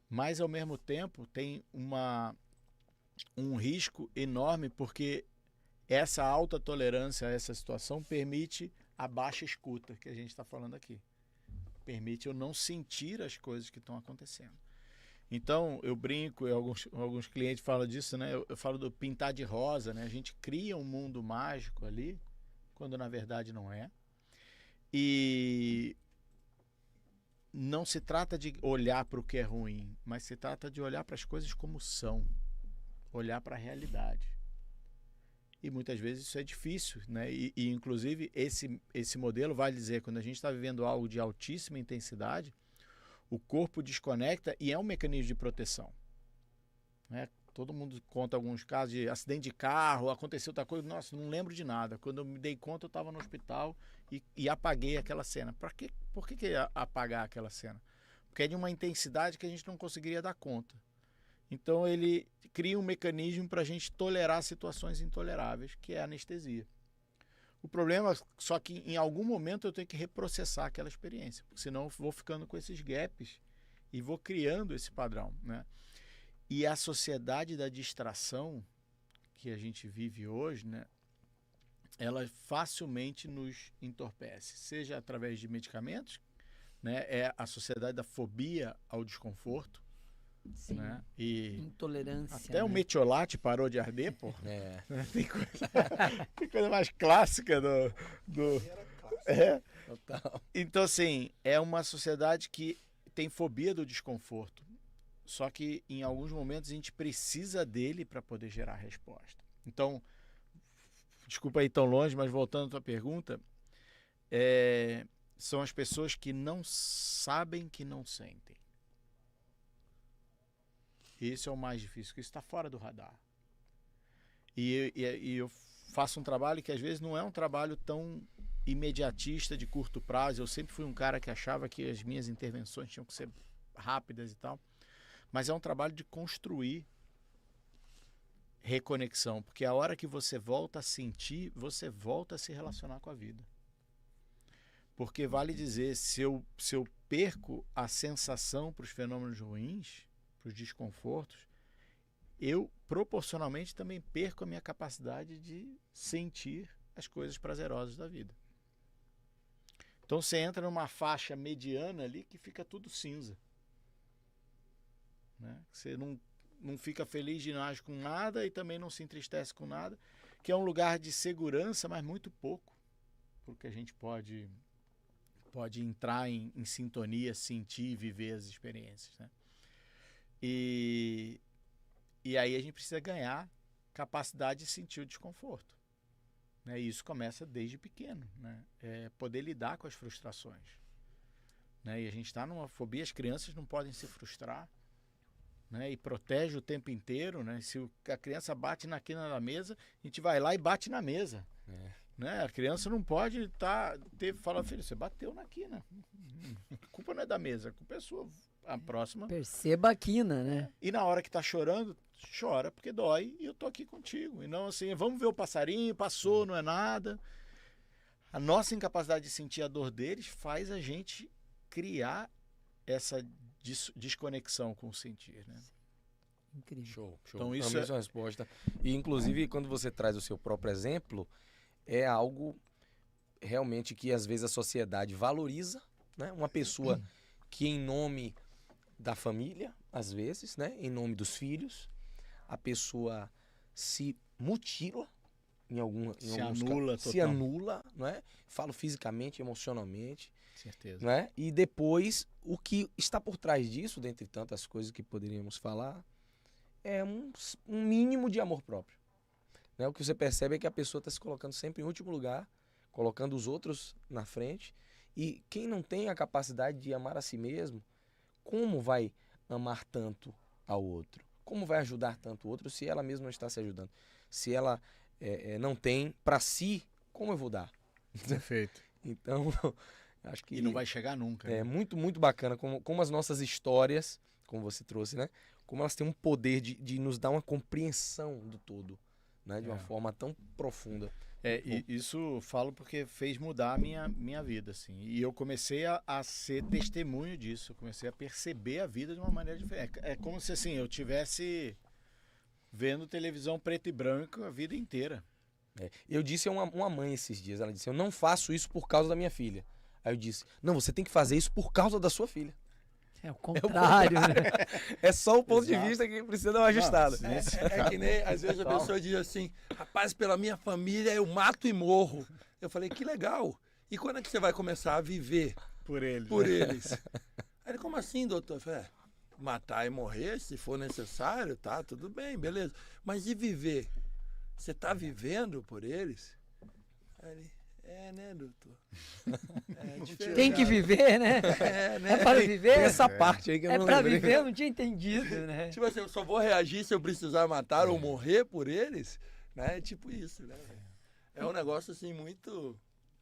mas ao mesmo tempo tem um risco enorme porque essa alta tolerância a essa situação permite a baixa escuta que a gente está falando aqui. Permite eu não sentir as coisas que estão acontecendo. Então, eu brinco, e alguns clientes falam disso, né? Eu falo do pintar de rosa, né? A gente cria um mundo mágico ali, quando na verdade não é. E não se trata de olhar para o que é ruim, mas se trata de olhar para as coisas como são, olhar para a realidade. E muitas vezes isso é difícil, né? E inclusive esse modelo vai dizer, quando a gente está vivendo algo de altíssima intensidade, o corpo desconecta e é um mecanismo de proteção. Né? Todo mundo conta alguns casos de acidente de carro, aconteceu outra coisa, nossa, não lembro de nada. Quando eu me dei conta, eu estava no hospital e apaguei aquela cena. Por que apagar aquela cena? Porque é de uma intensidade que a gente não conseguiria dar conta. Então ele cria um mecanismo para a gente tolerar situações intoleráveis, que é a anestesia. O problema é só que em algum momento eu tenho que reprocessar aquela experiência, porque senão eu vou ficando com esses gaps e vou criando esse padrão. Né? E a sociedade da distração que a gente vive hoje, né, ela facilmente nos entorpece, seja através de medicamentos, né, é a sociedade da fobia ao desconforto. Sim. Né? E intolerância. até né? o metiolate parou de arder, pô. É. Tem coisa mais clássica do... Total. Então, assim, é uma sociedade que tem fobia do desconforto. Só que, em alguns momentos, a gente precisa dele para poder gerar resposta. Então, desculpa ir tão longe, mas voltando à tua pergunta, são as pessoas que não sabem que não sentem. Esse é o mais difícil, porque isso está fora do radar. E eu faço um trabalho que às vezes não é um trabalho tão imediatista, de curto prazo. Eu sempre fui um cara que achava que as minhas intervenções tinham que ser rápidas e tal. Mas é um trabalho de construir reconexão, porque a hora que você volta a sentir, você volta a se relacionar com a vida. Porque vale dizer, se eu perco a sensação para os fenômenos ruins, para os desconfortos, eu proporcionalmente também perco a minha capacidade de sentir as coisas prazerosas da vida. Então você entra numa faixa mediana ali que fica tudo cinza. Né? Você não fica feliz de nada com nada e também não se entristece com nada, que é um lugar de segurança, mas muito pouco, porque a gente pode entrar em sintonia, sentir e viver as experiências. Né? E aí a gente precisa ganhar capacidade de sentir o desconforto. Né? E isso começa desde pequeno. Né? Poder lidar com as frustrações. Né? E a gente está numa fobia, as crianças não podem se frustrar. Né? E protege o tempo inteiro. Né? Se a criança bate na quina da mesa, a gente vai lá e bate na mesa. Né? A criança não pode falar, filho, você bateu na quina. A culpa não é da mesa, a culpa é sua. A próxima. Perceba a quina, né? E na hora que tá chorando, chora porque dói e eu tô aqui contigo. E não assim, vamos ver o passarinho, passou, não é nada. A nossa incapacidade de sentir a dor deles faz a gente criar essa desconexão com o sentir, né? Incrível. Show. Então, É a isso mesma resposta. E, inclusive, quando você traz o seu próprio exemplo, é algo realmente que, às vezes, a sociedade valoriza, né? Uma pessoa que, em nome da família, às vezes, né? Em nome dos filhos, a pessoa se mutila em alguns anula se anula, não é? Falo fisicamente, emocionalmente, certeza. não é? E depois o que está por trás disso, dentre tantas coisas que poderíamos falar, é um mínimo de amor próprio. Né? O que você percebe é que a pessoa está se colocando sempre em último lugar, colocando os outros na frente, e quem não tem a capacidade de amar a si mesmo, como vai amar tanto ao outro? Como vai ajudar tanto o outro se ela mesma não está se ajudando? Se ela não tem para si, como eu vou dar? Perfeito. Então, acho que... E não vai chegar nunca. É né? muito, muito bacana como as nossas histórias, como você trouxe, né? Como elas têm um poder de nos dar uma compreensão do todo, né? De uma forma tão profunda. E isso falo porque fez mudar a minha vida, assim. E eu comecei a ser testemunho disso. Eu comecei a perceber a vida de uma maneira diferente. É como se, assim, eu tivesse vendo televisão preto e branco a vida inteira. Eu disse a uma mãe esses dias, ela disse, eu não faço isso por causa da minha filha. Aí eu disse, não, você tem que fazer isso por causa da sua filha. É o contrário, né? É só o ponto de vista que precisa dar uma ajustada. É que nem, às vezes, a pessoa diz assim, rapaz, pela minha família eu mato e morro. Eu falei, que legal. E quando é que você vai começar a viver por eles? Por eles. Aí ele, como assim, doutor? Eu falei, matar e morrer, se for necessário, tá, tudo bem, beleza. Mas e viver? Você tá vivendo por eles? Aí ele, né, doutor? Tem que viver, né? Né? É para viver? Tem essa parte aí que eu não pra lembrei. viver, eu não tinha entendido, né? Tipo assim, eu só vou reagir se eu precisar matar ou morrer por eles, né? Tipo isso, né? É um negócio assim muito,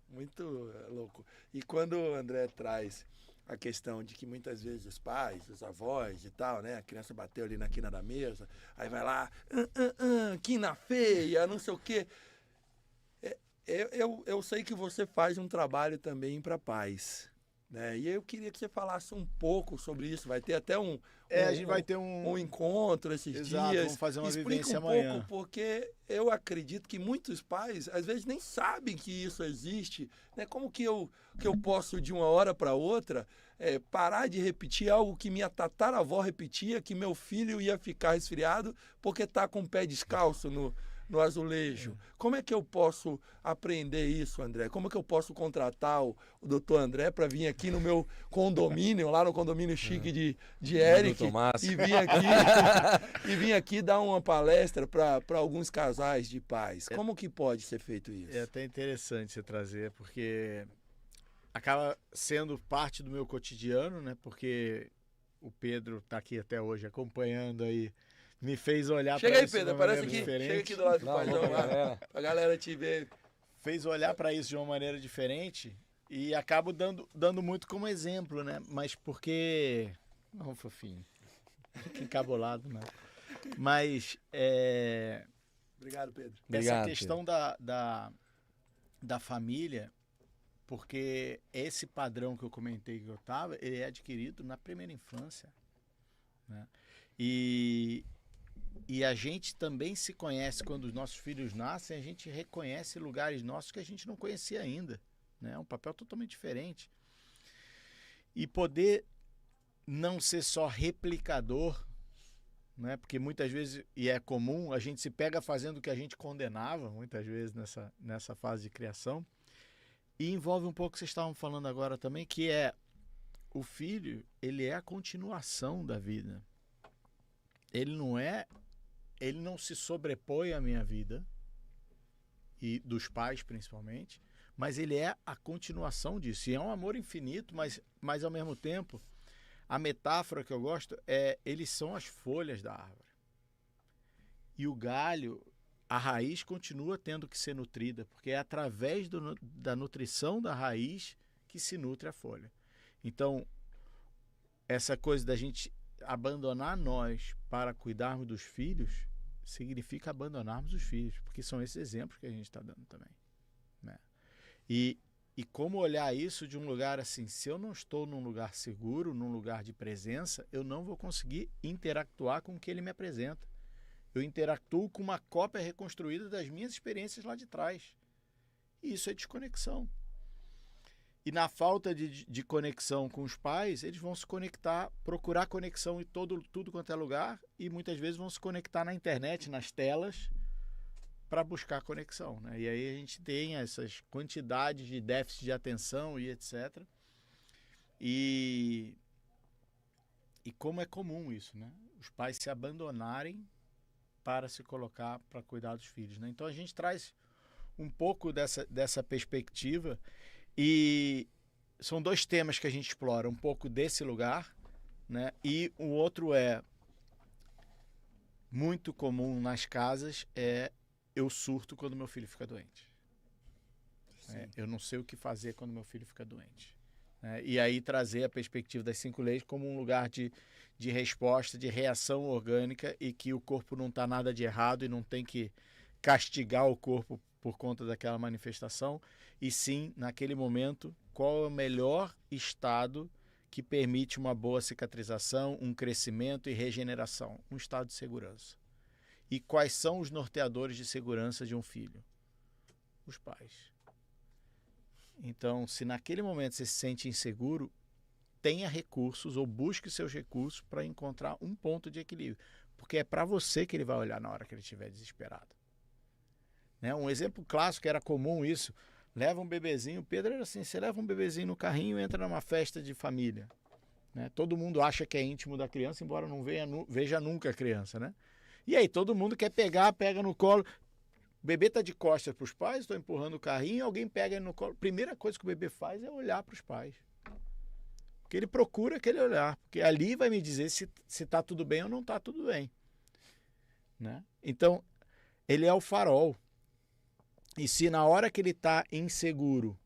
muito louco. E quando o André traz a questão de que muitas vezes os pais, os avós e tal, né? A criança bateu ali na quina da mesa, aí vai lá, quina feia, não sei o quê. Eu sei que você faz um trabalho também para pais, né? E eu queria que você falasse um pouco sobre isso. Vai ter até a gente vai ter um encontro esses Exato, dias. vamos fazer uma Explica vivência um amanhã. pouco, porque eu acredito que muitos pais, às vezes, nem sabem que isso existe. Né? Como que eu posso, de uma hora para outra, parar de repetir algo que minha tataravó repetia, que meu filho ia ficar resfriado porque está com o pé descalço no azulejo. Como é que eu posso aprender isso, André? Como é que eu posso contratar o doutor André para vir aqui no meu condomínio, lá no condomínio chique de Eric, e vir aqui dar uma palestra para alguns casais de pais? Como que pode ser feito isso? É até interessante você trazer, porque acaba sendo parte do meu cotidiano, né? Porque o Pedro está aqui até hoje acompanhando aí, me fez olhar para isso Pedro, de uma aparece maneira aqui. diferente. Chega aqui do lado do Dá uma paizão boa pra lá, galera. pra galera te ver. Fez olhar para isso de uma maneira diferente e acabo dando muito como exemplo, né? Mas porque... Não, fofinho. Fica encabulado, não. Mas Obrigado, Pedro. Obrigado, essa questão da família, porque esse padrão que eu comentei que eu estava, ele é adquirido na primeira infância, né? E a gente também se conhece quando os nossos filhos nascem, a gente reconhece lugares nossos que a gente não conhecia ainda, né? É um papel totalmente diferente. E poder não ser só replicador, né? Porque muitas vezes, e é comum, a gente se pega fazendo o que a gente condenava, muitas vezes nessa fase de criação, e envolve um pouco o que vocês estavam falando agora também, que é o filho, ele é a continuação da vida. Ele não se sobrepõe à minha vida, e dos pais principalmente, mas ele é a continuação disso. E é um amor infinito, mas ao mesmo tempo, a metáfora que eu gosto é, eles são as folhas da árvore. E o galho, a raiz continua tendo que ser nutrida, porque é através da nutrição da raiz que se nutre a folha. Então, essa coisa da gente abandonar nós para cuidarmos dos filhos, significa abandonarmos os filhos, porque são esses exemplos que a gente está dando também, né? E como olhar isso de um lugar assim, se eu não estou num lugar seguro, num lugar de presença, eu não vou conseguir interactuar com o que ele me apresenta. Eu interactuo com uma cópia reconstruída das minhas experiências lá de trás. E isso é desconexão. E na falta de conexão com os pais, eles vão se conectar, procurar conexão em tudo quanto é lugar, e muitas vezes vão se conectar na internet, nas telas, para buscar conexão, né? E aí a gente tem essas quantidades de déficit de atenção e etc. E como é comum isso, né? Os pais se abandonarem para se colocar para cuidar dos filhos, né? Então a gente traz um pouco dessa perspectiva, e são dois temas que a gente explora, um pouco desse lugar, né? E o outro é muito comum nas casas, eu surto quando meu filho fica doente. Eu não sei o que fazer quando meu filho fica doente. E aí trazer a perspectiva das 5 leis como um lugar de resposta, de reação orgânica, e que o corpo não está nada de errado e não tem que castigar o corpo por conta daquela manifestação, e sim, naquele momento, qual é o melhor estado que permite uma boa cicatrização, um crescimento e regeneração, um estado de segurança. E quais são os norteadores de segurança de um filho? Os pais. Então, se naquele momento você se sente inseguro, tenha recursos ou busque seus recursos para encontrar um ponto de equilíbrio. Porque é para você que ele vai olhar na hora que ele estiver desesperado. Né? Um exemplo clássico, era comum isso, leva um bebezinho, o Pedro era assim, você leva um bebezinho no carrinho e entra numa festa de família. Né? Todo mundo acha que é íntimo da criança, embora não veja nunca a criança, né? E aí todo mundo quer pega no colo. O bebê está de costas para os pais, estou empurrando o carrinho, alguém pega ele no colo. Primeira coisa que o bebê faz é olhar para os pais. Porque ele procura aquele olhar. Porque ali vai me dizer se está tudo bem ou não está tudo bem. Né? Então, ele é o farol. E se na hora que ele está inseguro,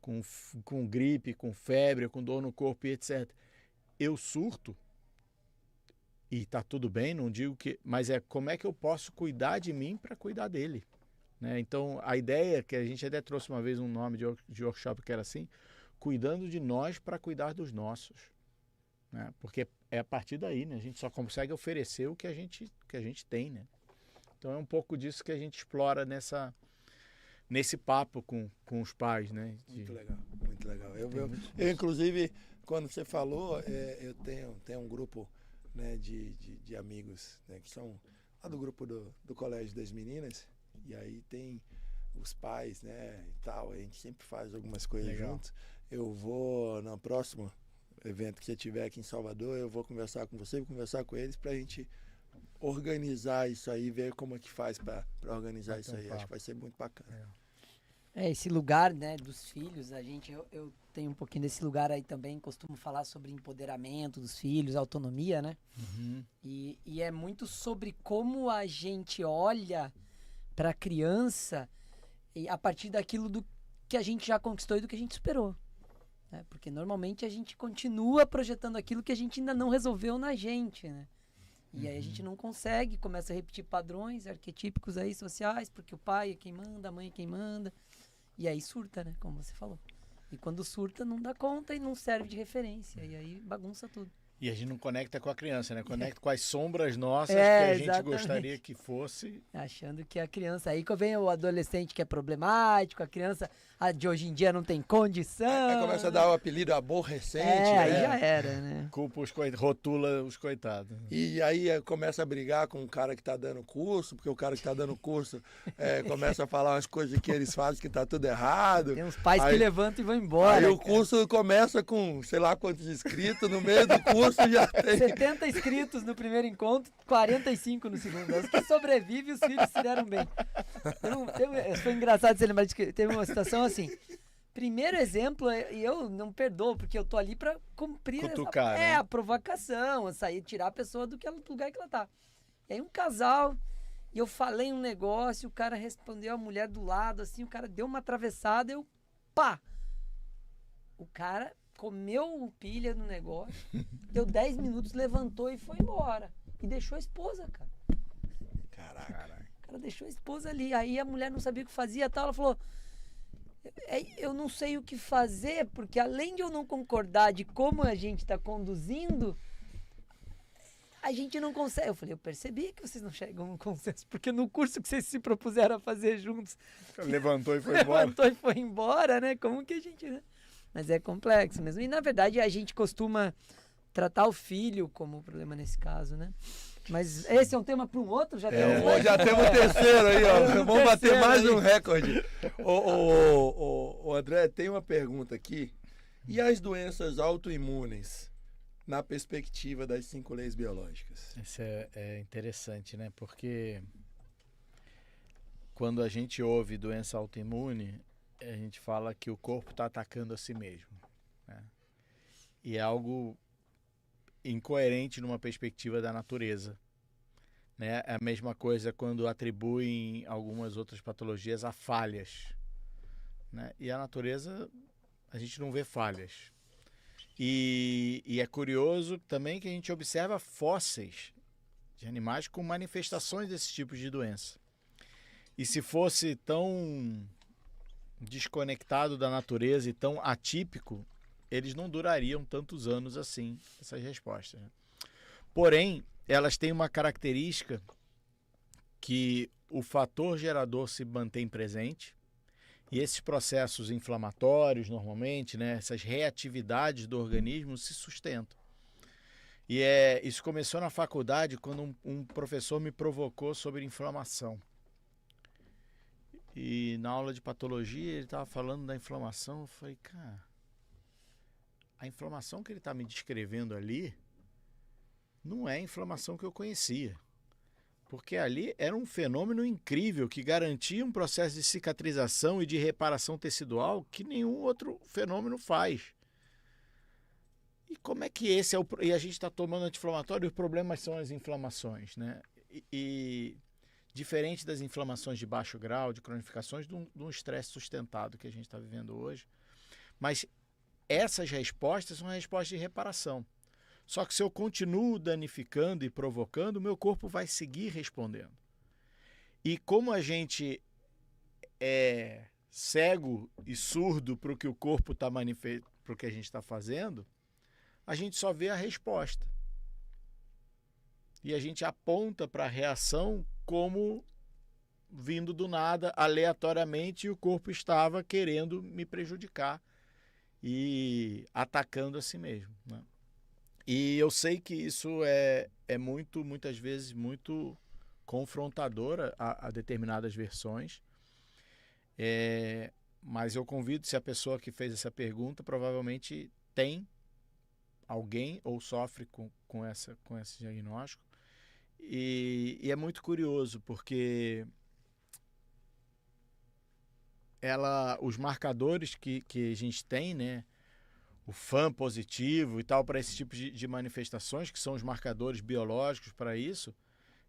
com gripe, com febre, com dor no corpo e etc., eu surto, e tá tudo bem, não digo que... Mas como é que eu posso cuidar de mim para cuidar dele? Né? Então, a ideia, que a gente até trouxe uma vez um nome de workshop que era assim, cuidando de nós para cuidar dos nossos. Né? Porque é a partir daí, né? A gente só consegue oferecer o que a gente tem. Né? Então, é um pouco disso que a gente explora nesse papo com os pais. Né? Muito legal, muito legal. Eu inclusive, quando você falou, eu tenho um grupo... Né, de amigos, né, que são lá do grupo do Colégio das Meninas, e aí tem os pais, né, e tal, a gente sempre faz algumas coisas juntos. Eu vou, no próximo evento que você tiver aqui em Salvador, eu vou conversar com você, vou conversar com eles pra gente organizar isso aí, ver como é que faz pra organizar isso aí. Acho que vai ser muito bacana. Esse lugar, né, dos filhos, eu tenho um pouquinho desse lugar aí também, costumo falar sobre empoderamento dos filhos, autonomia, né? Uhum. E é muito sobre como a gente olha para a criança e a partir daquilo do que a gente já conquistou e do que a gente superou. Né? Porque normalmente a gente continua projetando aquilo que a gente ainda não resolveu na gente, né? E aí a gente não consegue, começa a repetir padrões arquetípicos aí sociais, porque o pai é quem manda, a mãe é quem manda. E aí surta, né? Como você falou. E quando surta, não dá conta e não serve de referência. E aí bagunça tudo. E a gente não conecta com a criança, né? Conecta com as sombras nossas que É, a gente exatamente. gostaria que fosse. Achando que a criança... Aí que vem o adolescente que é problemático, a criança de hoje em dia não tem condição. Aí começa a dar o apelido aborrecente, aí né? já era, né? Culpa rotula os coitados. E aí começa a brigar com o cara que tá dando curso, porque o cara que tá dando curso começa a falar umas coisas que eles fazem que tá tudo errado. Tem uns pais Aí- que levantam e vão embora. Aí o cara. curso começa com sei lá quantos inscritos, no meio do curso já tem. 70 inscritos no primeiro encontro, 45 no segundo. Os que sobrevivem, os filhos se deram bem. Foi engraçado você lembrar de que teve uma situação assim. Primeiro exemplo, e eu não perdoo, porque eu tô ali pra cumprir Cutucar, né? a provocação, sair, tirar a pessoa do lugar que ela tá. E aí um casal, e eu falei um negócio, o cara respondeu, a mulher do lado, assim, o cara deu uma atravessada, eu, pá! O cara comeu o pilha no negócio, deu 10 minutos, levantou e foi embora. E deixou a esposa, cara. Caraca. O cara deixou a esposa ali. Aí a mulher não sabia o que fazia e tal. Ela falou: eu não sei o que fazer, porque além de eu não concordar de como a gente está conduzindo, a gente não consegue. Eu falei: eu percebi que vocês não chegam a um consenso, porque no curso que vocês se propuseram a fazer juntos, Levantou e foi embora. levantou e foi embora, né? Como que a gente... Né? Mas é complexo mesmo. E na verdade a gente costuma tratar o filho como problema nesse caso, né? Mas esse é um tema para um outro, já temos Pô, já temos o terceiro aí, ó. Temos o Vamos bater terceiro mais aí. um recorde. Ô, André, tem uma pergunta aqui. E as doenças autoimunes, na perspectiva das 5 leis biológicas? Isso é interessante, né? Porque quando a gente ouve doença autoimune, a gente fala que o corpo está atacando a si mesmo. Né? E é algo incoerente numa perspectiva da natureza. Né? É a mesma coisa quando atribuem algumas outras patologias a falhas. Né? E a natureza, a gente não vê falhas. E é curioso também que a gente observa fósseis de animais com manifestações desses tipos de doença. E se fosse tão desconectado da natureza e tão atípico, eles não durariam tantos anos assim, essas respostas. Né? Porém, elas têm uma característica que o fator gerador se mantém presente e esses processos inflamatórios, normalmente, né, essas reatividades do organismo se sustentam. E isso começou na faculdade quando um professor me provocou sobre inflamação. E na aula de patologia ele estava falando da inflamação. Eu falei, cara, a inflamação que ele está me descrevendo ali não é a inflamação que eu conhecia. Porque ali era um fenômeno incrível que garantia um processo de cicatrização e de reparação tecidual que nenhum outro fenômeno faz. E como é que esse é e a gente está tomando anti-inflamatório e os problemas são as inflamações, né? E diferente das inflamações de baixo grau, de cronificações, de um estresse sustentado que a gente está vivendo hoje. Mas essas respostas são respostas de reparação. Só que se eu continuo danificando e provocando, o meu corpo vai seguir respondendo. E como a gente é cego e surdo para o que o corpo está para o que a gente está fazendo, a gente só vê a resposta. E a gente aponta para a reação como vindo do nada, aleatoriamente, e o corpo estava querendo me prejudicar e atacando a si mesmo. Né? E eu sei que isso é muitas vezes, muito confrontador a determinadas versões. Mas eu convido, se a pessoa que fez essa pergunta provavelmente tem alguém ou sofre com esse diagnóstico. E é muito curioso, porque os marcadores que a gente tem, né? O FAM positivo e tal, para esse tipo de manifestações, que são os marcadores biológicos para isso,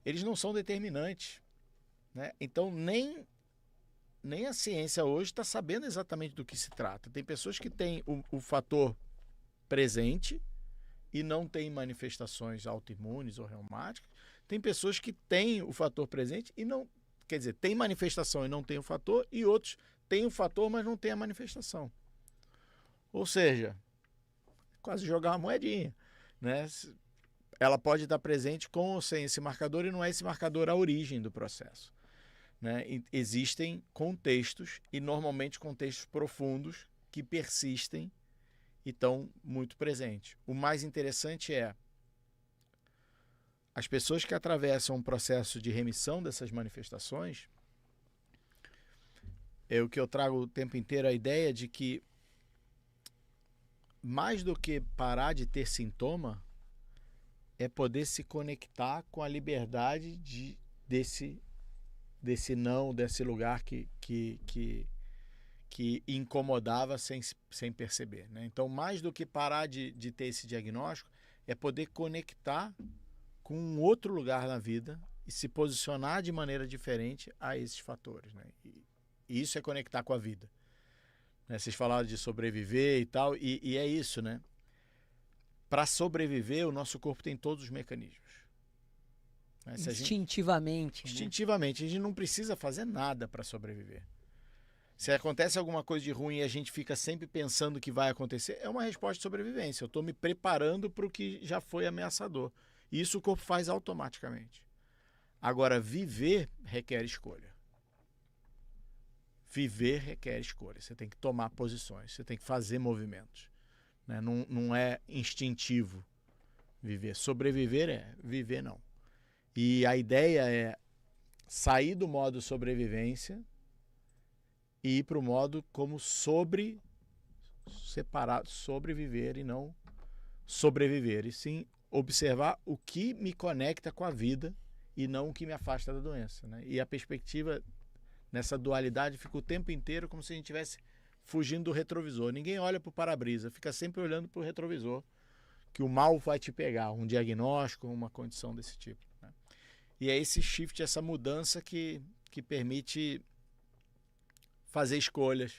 eles não são determinantes, né? Então, nem a ciência hoje está sabendo exatamente do que se trata. Tem pessoas que têm o fator presente e não têm manifestações autoimunes ou reumáticas. Tem pessoas que têm o fator presente e não... Quer dizer, tem manifestação e não tem o fator, e outros têm o fator, mas não têm a manifestação. Ou seja, quase jogar uma moedinha, né? Ela pode estar presente com ou sem esse marcador, e não é esse marcador a origem do processo, né? Existem contextos, e normalmente contextos profundos, que persistem e estão muito presentes. O mais interessante é as pessoas que atravessam um processo de remissão dessas manifestações. É o que eu trago o tempo inteiro, a ideia de que mais do que parar de ter sintoma, é poder se conectar com a liberdade desse lugar que incomodava sem perceber, né? Então, mais do que parar de ter esse diagnóstico, é poder conectar com um outro lugar na vida e se posicionar de maneira diferente a esses fatores, né? E isso é conectar com a vida, né? Vocês falaram de sobreviver e tal, e é isso, né? Para sobreviver, o nosso corpo tem todos os mecanismos, né? Instintivamente. Instintivamente, a gente não precisa fazer nada para sobreviver. Se acontece alguma coisa de ruim e a gente fica sempre pensando que vai acontecer, é uma resposta de sobrevivência. Eu estou me preparando para o que já foi ameaçador. E isso o corpo faz automaticamente. Agora, viver requer escolha. Viver requer escolha. Você tem que tomar posições, você tem que fazer movimentos, né? Não é instintivo viver. Sobreviver é, viver não. E a ideia é sair do modo sobrevivência e ir para o modo como separado, sobreviver e não sobreviver. E sim observar o que me conecta com a vida e não o que me afasta da doença, né? E a perspectiva nessa dualidade fica o tempo inteiro como se a gente estivesse fugindo do retrovisor. Ninguém olha para o para-brisa, fica sempre olhando para o retrovisor, que o mal vai te pegar, um diagnóstico, uma condição desse tipo, né? E é esse shift, essa mudança que permite fazer escolhas,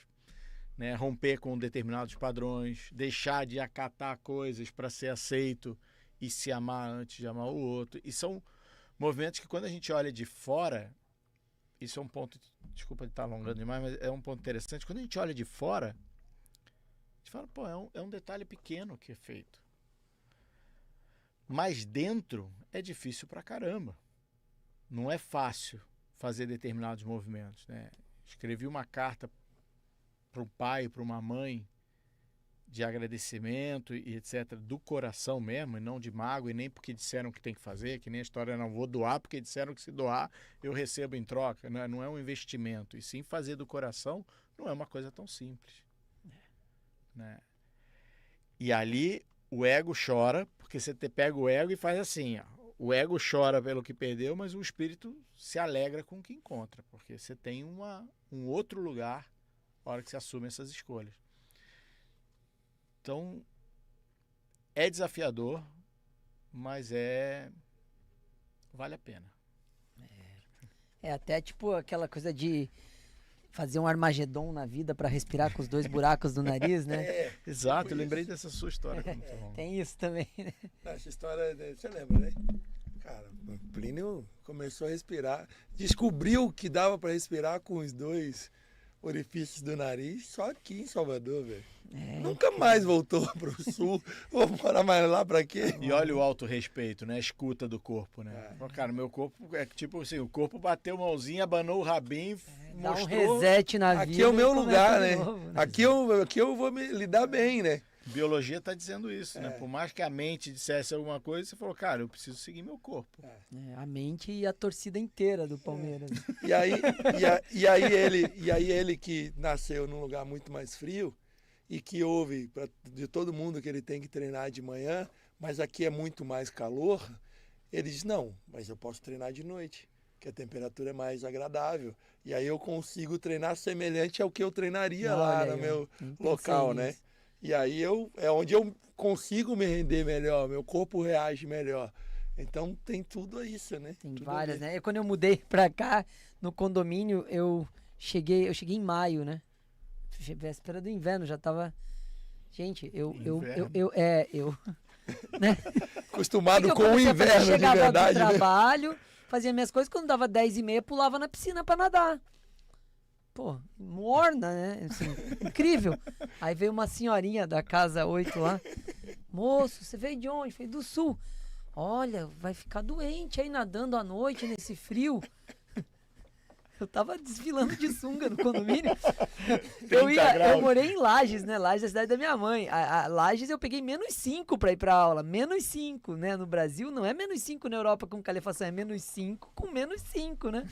né? Romper com determinados padrões, deixar de acatar coisas para ser aceito e se amar antes de amar o outro. E são movimentos que, quando a gente olha de fora, isso é um ponto, desculpa de estar alongando demais, mas é um ponto interessante. Quando a gente olha de fora, a gente fala, pô, é um detalhe pequeno que é feito. Mas dentro é difícil pra caramba. Não é fácil fazer determinados movimentos, né? Escrevi uma carta para um pai, para uma mãe, de agradecimento e etc., do coração mesmo, e não de mágoa, e nem porque disseram que tem que fazer, que nem a história, não vou doar porque disseram que se doar eu recebo em troca. Não é um investimento, e sim fazer do coração não é uma coisa tão simples, né? E ali o ego chora, porque você pega o ego e faz assim, ó. O ego chora pelo que perdeu, mas o espírito se alegra com o que encontra, porque você tem um outro lugar na hora que você assume essas escolhas. Então, é desafiador, mas vale a pena. É até tipo aquela coisa de fazer um Armagedon na vida para respirar com os dois buracos do nariz, né? Exato, eu lembrei dessa sua história. Tem isso também, né? Essa história, você lembra, né? Cara, o Plínio começou a respirar, descobriu que dava para respirar com os dois orifícios do nariz só aqui em Salvador, velho. Nunca mais voltou pro sul. Vou morar mais lá pra quê? E olha o autorrespeito, né? A escuta do corpo, né? Cara, meu corpo é tipo assim, o corpo bateu mãozinha, abanou o rabinho, Dá mostrou... um reset na vida. Aqui é o meu lugar, né? Novo, né? Aqui eu vou me lidar bem, né? Biologia está dizendo isso, né? Por mais que a mente dissesse alguma coisa, você falou, cara, eu preciso seguir meu corpo. A mente e a torcida inteira do Palmeiras. E aí ele que nasceu num lugar muito mais frio e que ouve de todo mundo que ele tem que treinar de manhã, mas aqui é muito mais calor, ele diz, não, mas eu posso treinar de noite. que a temperatura é mais agradável. E aí eu consigo treinar semelhante ao que eu treinaria Olha lá aí, no ó, meu nem local, pensei né? nisso. E aí é onde eu consigo me render melhor, meu corpo reage melhor. Então tem tudo isso, né? Tem Tudo a várias, ver. né? Quando eu mudei pra cá, no condomínio, eu cheguei em maio, né? Véspera do inverno, já tava... Gente, Inverno. né? Acostumado Porque com o eu inverno de chegava verdade, do né? trabalho, fazia minhas coisas, quando dava 10h30, pulava na piscina pra nadar. Pô, morna, né? Assim, incrível. Aí veio uma senhorinha da casa 8 lá. Moço, você veio de onde? Eu falei, do sul. Olha, vai ficar doente aí nadando à noite nesse frio. Eu tava desfilando de sunga no condomínio. 30 Eu graus. morei em Lages, né? Lages é a cidade da minha mãe. A Lages eu peguei -5 pra ir pra aula. -5, né? No Brasil não é -5 na Europa com calefação, é -5 com -5, né?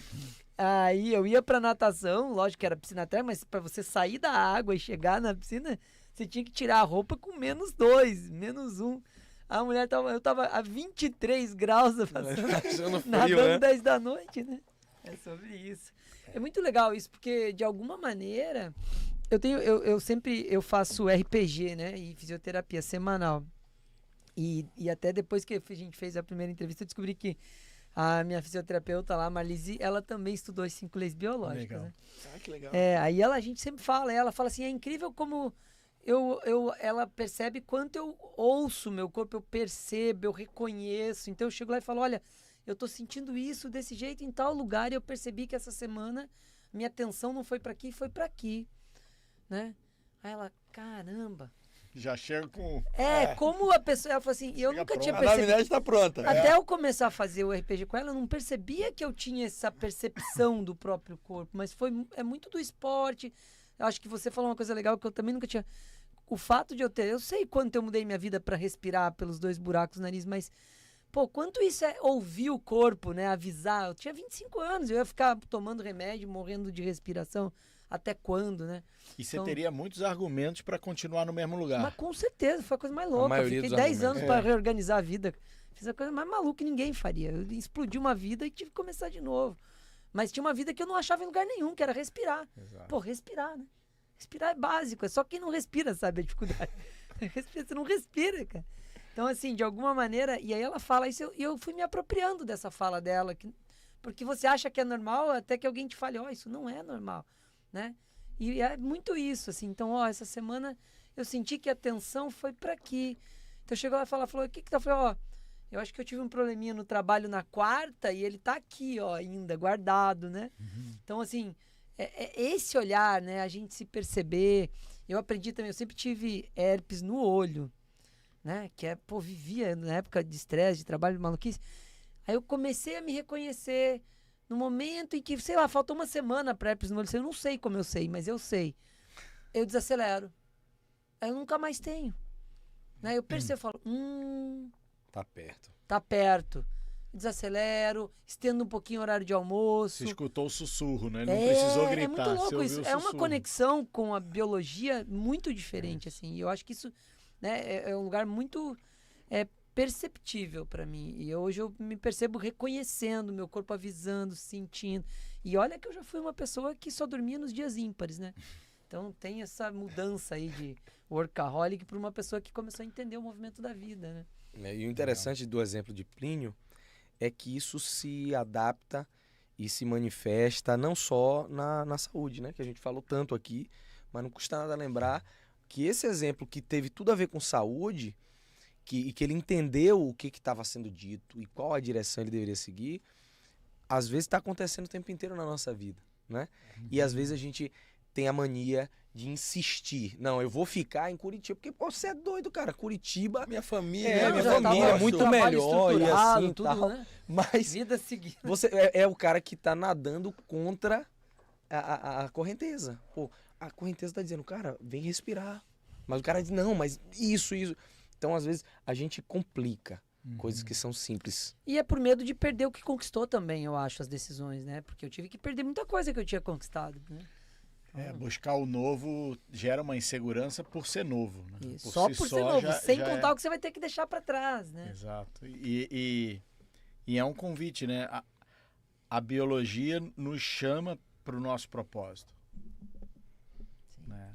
Aí eu ia pra natação, lógico que era piscina terra, mas pra você sair da água e chegar na piscina, você tinha que tirar a roupa com -2, -1. A mulher eu tava a 23 graus Achando frio, nadando né? 10 da noite, né? É sobre isso. É muito legal isso, porque de alguma maneira eu faço RPG, né? E fisioterapia semanal. E até depois que a gente fez a primeira entrevista, eu descobri que a minha fisioterapeuta lá, Marlise, ela também estudou as 5 leis biológicas, Legal. né? Ah, que legal. Aí a gente sempre fala, ela fala assim, é incrível como ela percebe quanto eu ouço meu corpo, eu percebo, eu reconheço. Então eu chego lá e falo, olha, eu tô sentindo isso desse jeito em tal lugar e eu percebi que essa semana minha atenção não foi pra aqui, foi pra aqui, né? Aí ela, caramba. Já chega com... Como a pessoa, ela falou assim, eu Chega nunca tinha A percebido. anamnese está pronta. Até eu começar a fazer o RPG com ela, eu não percebia que eu tinha essa percepção do próprio corpo, mas é muito do esporte. Eu acho que você falou uma coisa legal que eu também nunca tinha. O fato de eu sei quanto eu mudei minha vida para respirar pelos 2 buracos no nariz, mas pô, quanto isso é ouvir o corpo, né, avisar. Eu tinha 25 anos, eu ia ficar tomando remédio, morrendo de respiração, até quando, né? E você Então- teria muitos argumentos para continuar no mesmo lugar. Mas com certeza, foi a coisa mais louca. Eu maioria fiquei dos 10 anos argumentos. para reorganizar a vida. Fiz a coisa mais maluca que ninguém faria. Eu explodi uma vida e tive que começar de novo. Mas tinha uma vida que eu não achava em lugar nenhum, que era respirar. Exato. Pô, respirar, né? Respirar é básico, é só quem não respira sabe a dificuldade. Você não respira, cara. Então, assim, de alguma maneira, e aí ela fala isso, e eu fui me apropriando dessa fala dela, porque você acha que é normal, até que alguém te fale, ó, isso não é normal, né? E é muito isso, assim, então, ó, essa semana eu senti que a atenção foi pra aqui. Então, chegou lá e falou, o que que tá? Eu falei, ó, eu acho que eu tive um probleminha no trabalho na quarta, e ele tá aqui, ó, ainda, guardado, né? Então, assim, é esse olhar, né, a gente se perceber. Eu aprendi também, eu sempre tive herpes no olho, né? Que vivia na época de estresse, de trabalho, de maluquice. Aí eu comecei a me reconhecer no momento em que, sei lá, faltou uma semana pra herpes no olho. Eu não sei como eu sei, mas eu sei. Eu desacelero. Aí eu nunca mais tenho. Né? Eu percebo, eu falo, Tá perto. tá perto. Desacelero, estendo um pouquinho o horário de almoço. Você escutou o sussurro, né? Não precisou gritar. É muito você louco ouviu isso. o É uma sussurro. conexão com a biologia muito diferente, assim. E eu acho que isso, né, é um lugar muito perceptível para mim. E hoje eu me percebo reconhecendo, meu corpo avisando, sentindo. E olha que eu já fui uma pessoa que só dormia nos dias ímpares, né? Então tem essa mudança aí de workaholic para uma pessoa que começou a entender o movimento da vida, né? E o interessante do exemplo de Plínio é que isso se adapta e se manifesta não só na saúde, né? Que a gente falou tanto aqui, mas não custa nada lembrar que esse exemplo que teve tudo a ver com saúde, que ele entendeu o que estava sendo dito e qual a direção ele deveria seguir, às vezes está acontecendo o tempo inteiro na nossa vida, né? E às vezes a gente tem a mania de insistir. Não, eu vou ficar em Curitiba, porque pô, você é doido, cara. Curitiba, Minha família, É, minha já família tava é muito trabalho melhor e estruturado, assim, tudo, tal. né? Mas Vida seguida. você é o cara que tá nadando contra a correnteza. Pô, a correnteza tá dizendo, cara, vem respirar. Mas o cara diz, não, mas isso. Então, às vezes, a gente complica coisas que são simples. E é por medo de perder o que conquistou também, eu acho, as decisões, né? Porque eu tive que perder muita coisa que eu tinha conquistado, né? Buscar o novo gera uma insegurança por ser novo. Né? Isso. Só por ser novo, sem já contar o que você vai ter que deixar pra trás, né? Exato. E é um convite, né? a biologia nos chama para o nosso propósito. Né?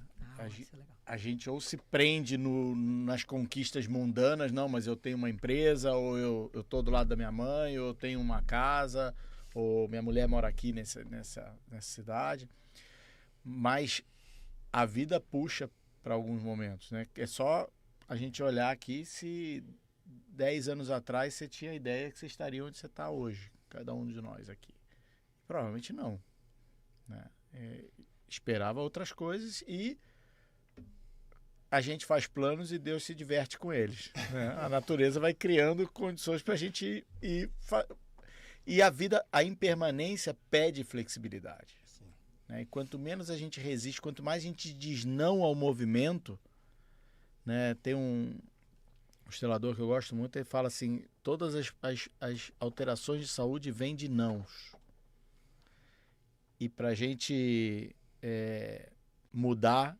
Isso é legal. A gente ou se prende nas conquistas mundanas, não, mas eu tenho uma empresa, ou eu tô do lado da minha mãe, ou eu tenho uma casa, ou minha mulher mora aqui nessa cidade. Mas a vida puxa para alguns momentos, né? É só a gente olhar aqui se 10 anos atrás você tinha a ideia que você estaria onde você está hoje, cada um de nós aqui. Provavelmente não. Né? Esperava outras coisas e a gente faz planos e Deus se diverte com eles. Né? A natureza vai criando condições para a gente ir. E a vida, a impermanência pede flexibilidade. Né? E quanto menos a gente resiste, quanto mais a gente diz não ao movimento, né? Tem um estilador que eu gosto muito, ele fala assim, todas as alterações de saúde vêm de nãos. E para a gente mudar,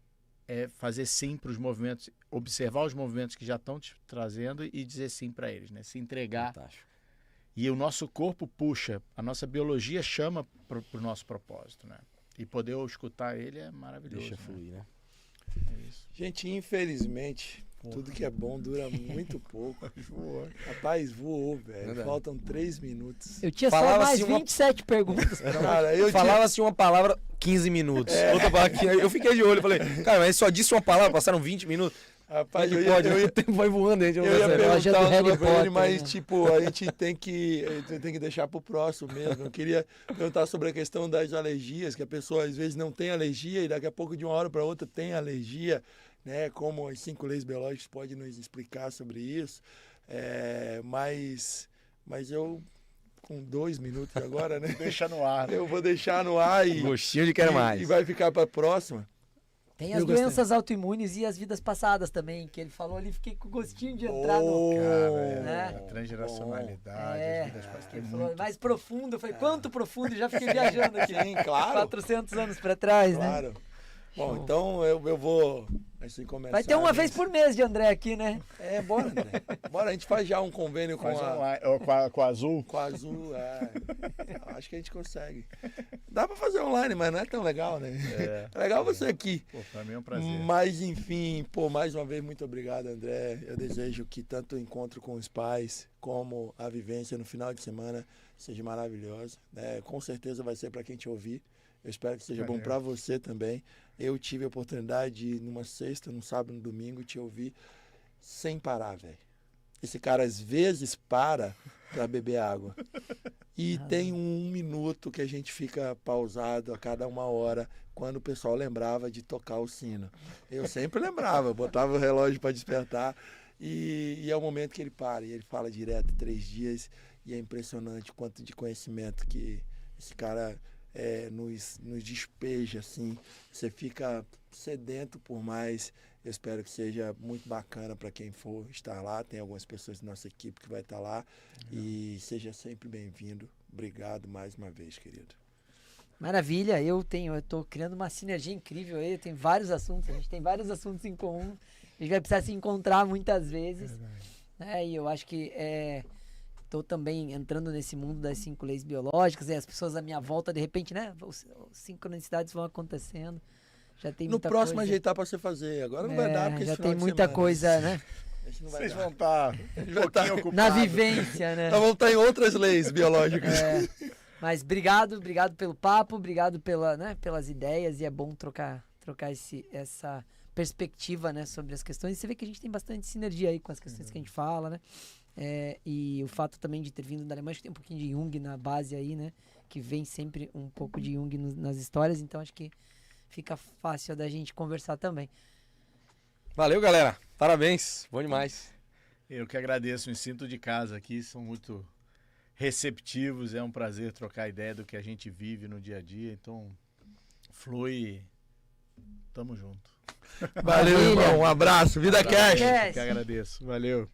fazer sim para os movimentos, observar os movimentos que já estão te trazendo e dizer sim para eles, né? Se entregar. Fantástico. E o nosso corpo puxa, a nossa biologia chama para o nosso propósito, né? E poder escutar ele é maravilhoso. Deixa fluir, né? É isso. Gente, infelizmente, tudo que é bom dura muito pouco. Rapaz, voou, velho. Verdade. Faltam 3 minutos. Eu tinha só Falava mais assim 27 perguntas. Cara, eu Falava assim uma palavra 15 minutos. Outra palavra, eu fiquei de olho, falei, cara, mas só disse uma palavra, passaram 20 minutos. Rapaz, Como é que pode? O tempo vai voando, a gente não Eu ia percebe. loja do perguntar Harry sobre ele, Potter, mas né? tipo, a gente tem que deixar pro próximo mesmo. Eu queria perguntar sobre a questão das alergias, que a pessoa às vezes não tem alergia e daqui a pouco de uma hora para outra tem alergia, né? Como as 5 leis biológicas podem nos explicar sobre isso. Mas eu, com 2 minutos agora, né? Deixa no ar. Eu vou deixar no ar e, Gostinho de quero mais. e vai ficar para a próxima. Tem as Eu gostei. doenças autoimunes e as vidas passadas também, que ele falou ali, fiquei com gostinho de entrar no... Cara, né? a transgeracionalidade, as vidas passam Ele falou, muito. mais profundo, eu falei, quanto profundo? Já fiquei viajando aqui. Sim, claro. 400 anos pra trás, né? Claro. Bom, então eu vou assim começar. Vai ter uma né? vez por mês de André aqui, né? Bora, André. Bora, a gente faz já um convênio Faz com online, com a Azul. com a Azul. Acho que a gente consegue. Dá pra fazer online, mas não é tão legal, né? É legal você aqui. Pô, pra mim é um prazer. Mas enfim, mais uma vez, muito obrigado, André. Eu desejo que tanto o encontro com os pais como a vivência no final de semana seja maravilhosa. Né? Com certeza vai ser para quem te ouvir. Eu espero que seja bom para você também. Eu tive a oportunidade de, numa sexta, num sábado, no domingo, te ouvir sem parar, velho. Esse cara às vezes para beber água. E tem 1 minuto que a gente fica pausado a cada 1 hora, quando o pessoal lembrava de tocar o sino. Eu sempre lembrava, botava o relógio para despertar. E é o momento que ele para. E ele fala direto 3 dias. E é impressionante o quanto de conhecimento que esse cara nos despeja, assim. Você fica sedento por mais. Eu espero que seja muito bacana para quem for estar lá. Tem algumas pessoas da nossa equipe que vai estar lá. E seja sempre bem-vindo. Obrigado mais uma vez, querido. Maravilha, eu tô criando uma sinergia incrível aí, tem vários assuntos, a gente tem vários assuntos em comum. A gente vai precisar se encontrar muitas vezes. E eu acho que tô também entrando nesse mundo das 5 leis biológicas, e as pessoas à minha volta, de repente, né? As sincronicidades vão acontecendo. Já tem No muita próximo coisa. ajeitar para você fazer. Agora não vai dar, porque já esse final tem de muita semana. coisa, né? Esse não vai Vocês dar. vão estar um vai pouquinho tá ocupados. Na vivência, né? Nós vamos estar em outras leis biológicas. Mas obrigado pelo papo, obrigado pelas ideias, e é bom trocar essa perspectiva, né, sobre as questões. E você vê que a gente tem bastante sinergia aí com as questões que a gente fala, né? E o fato também de ter vindo da Alemanha, acho que tem um pouquinho de Jung na base aí, né? Que vem sempre um pouco de Jung nas histórias, então acho que fica fácil da gente conversar também. Valeu, galera. Parabéns. Bom demais. Eu que agradeço, me sinto de casa aqui, são muito receptivos, é um prazer trocar ideia do que a gente vive no dia a dia, então flui, tamo junto. Valeu, Maravilha. irmão. Um abraço. Vida Cash. Cash. Eu que agradeço, valeu.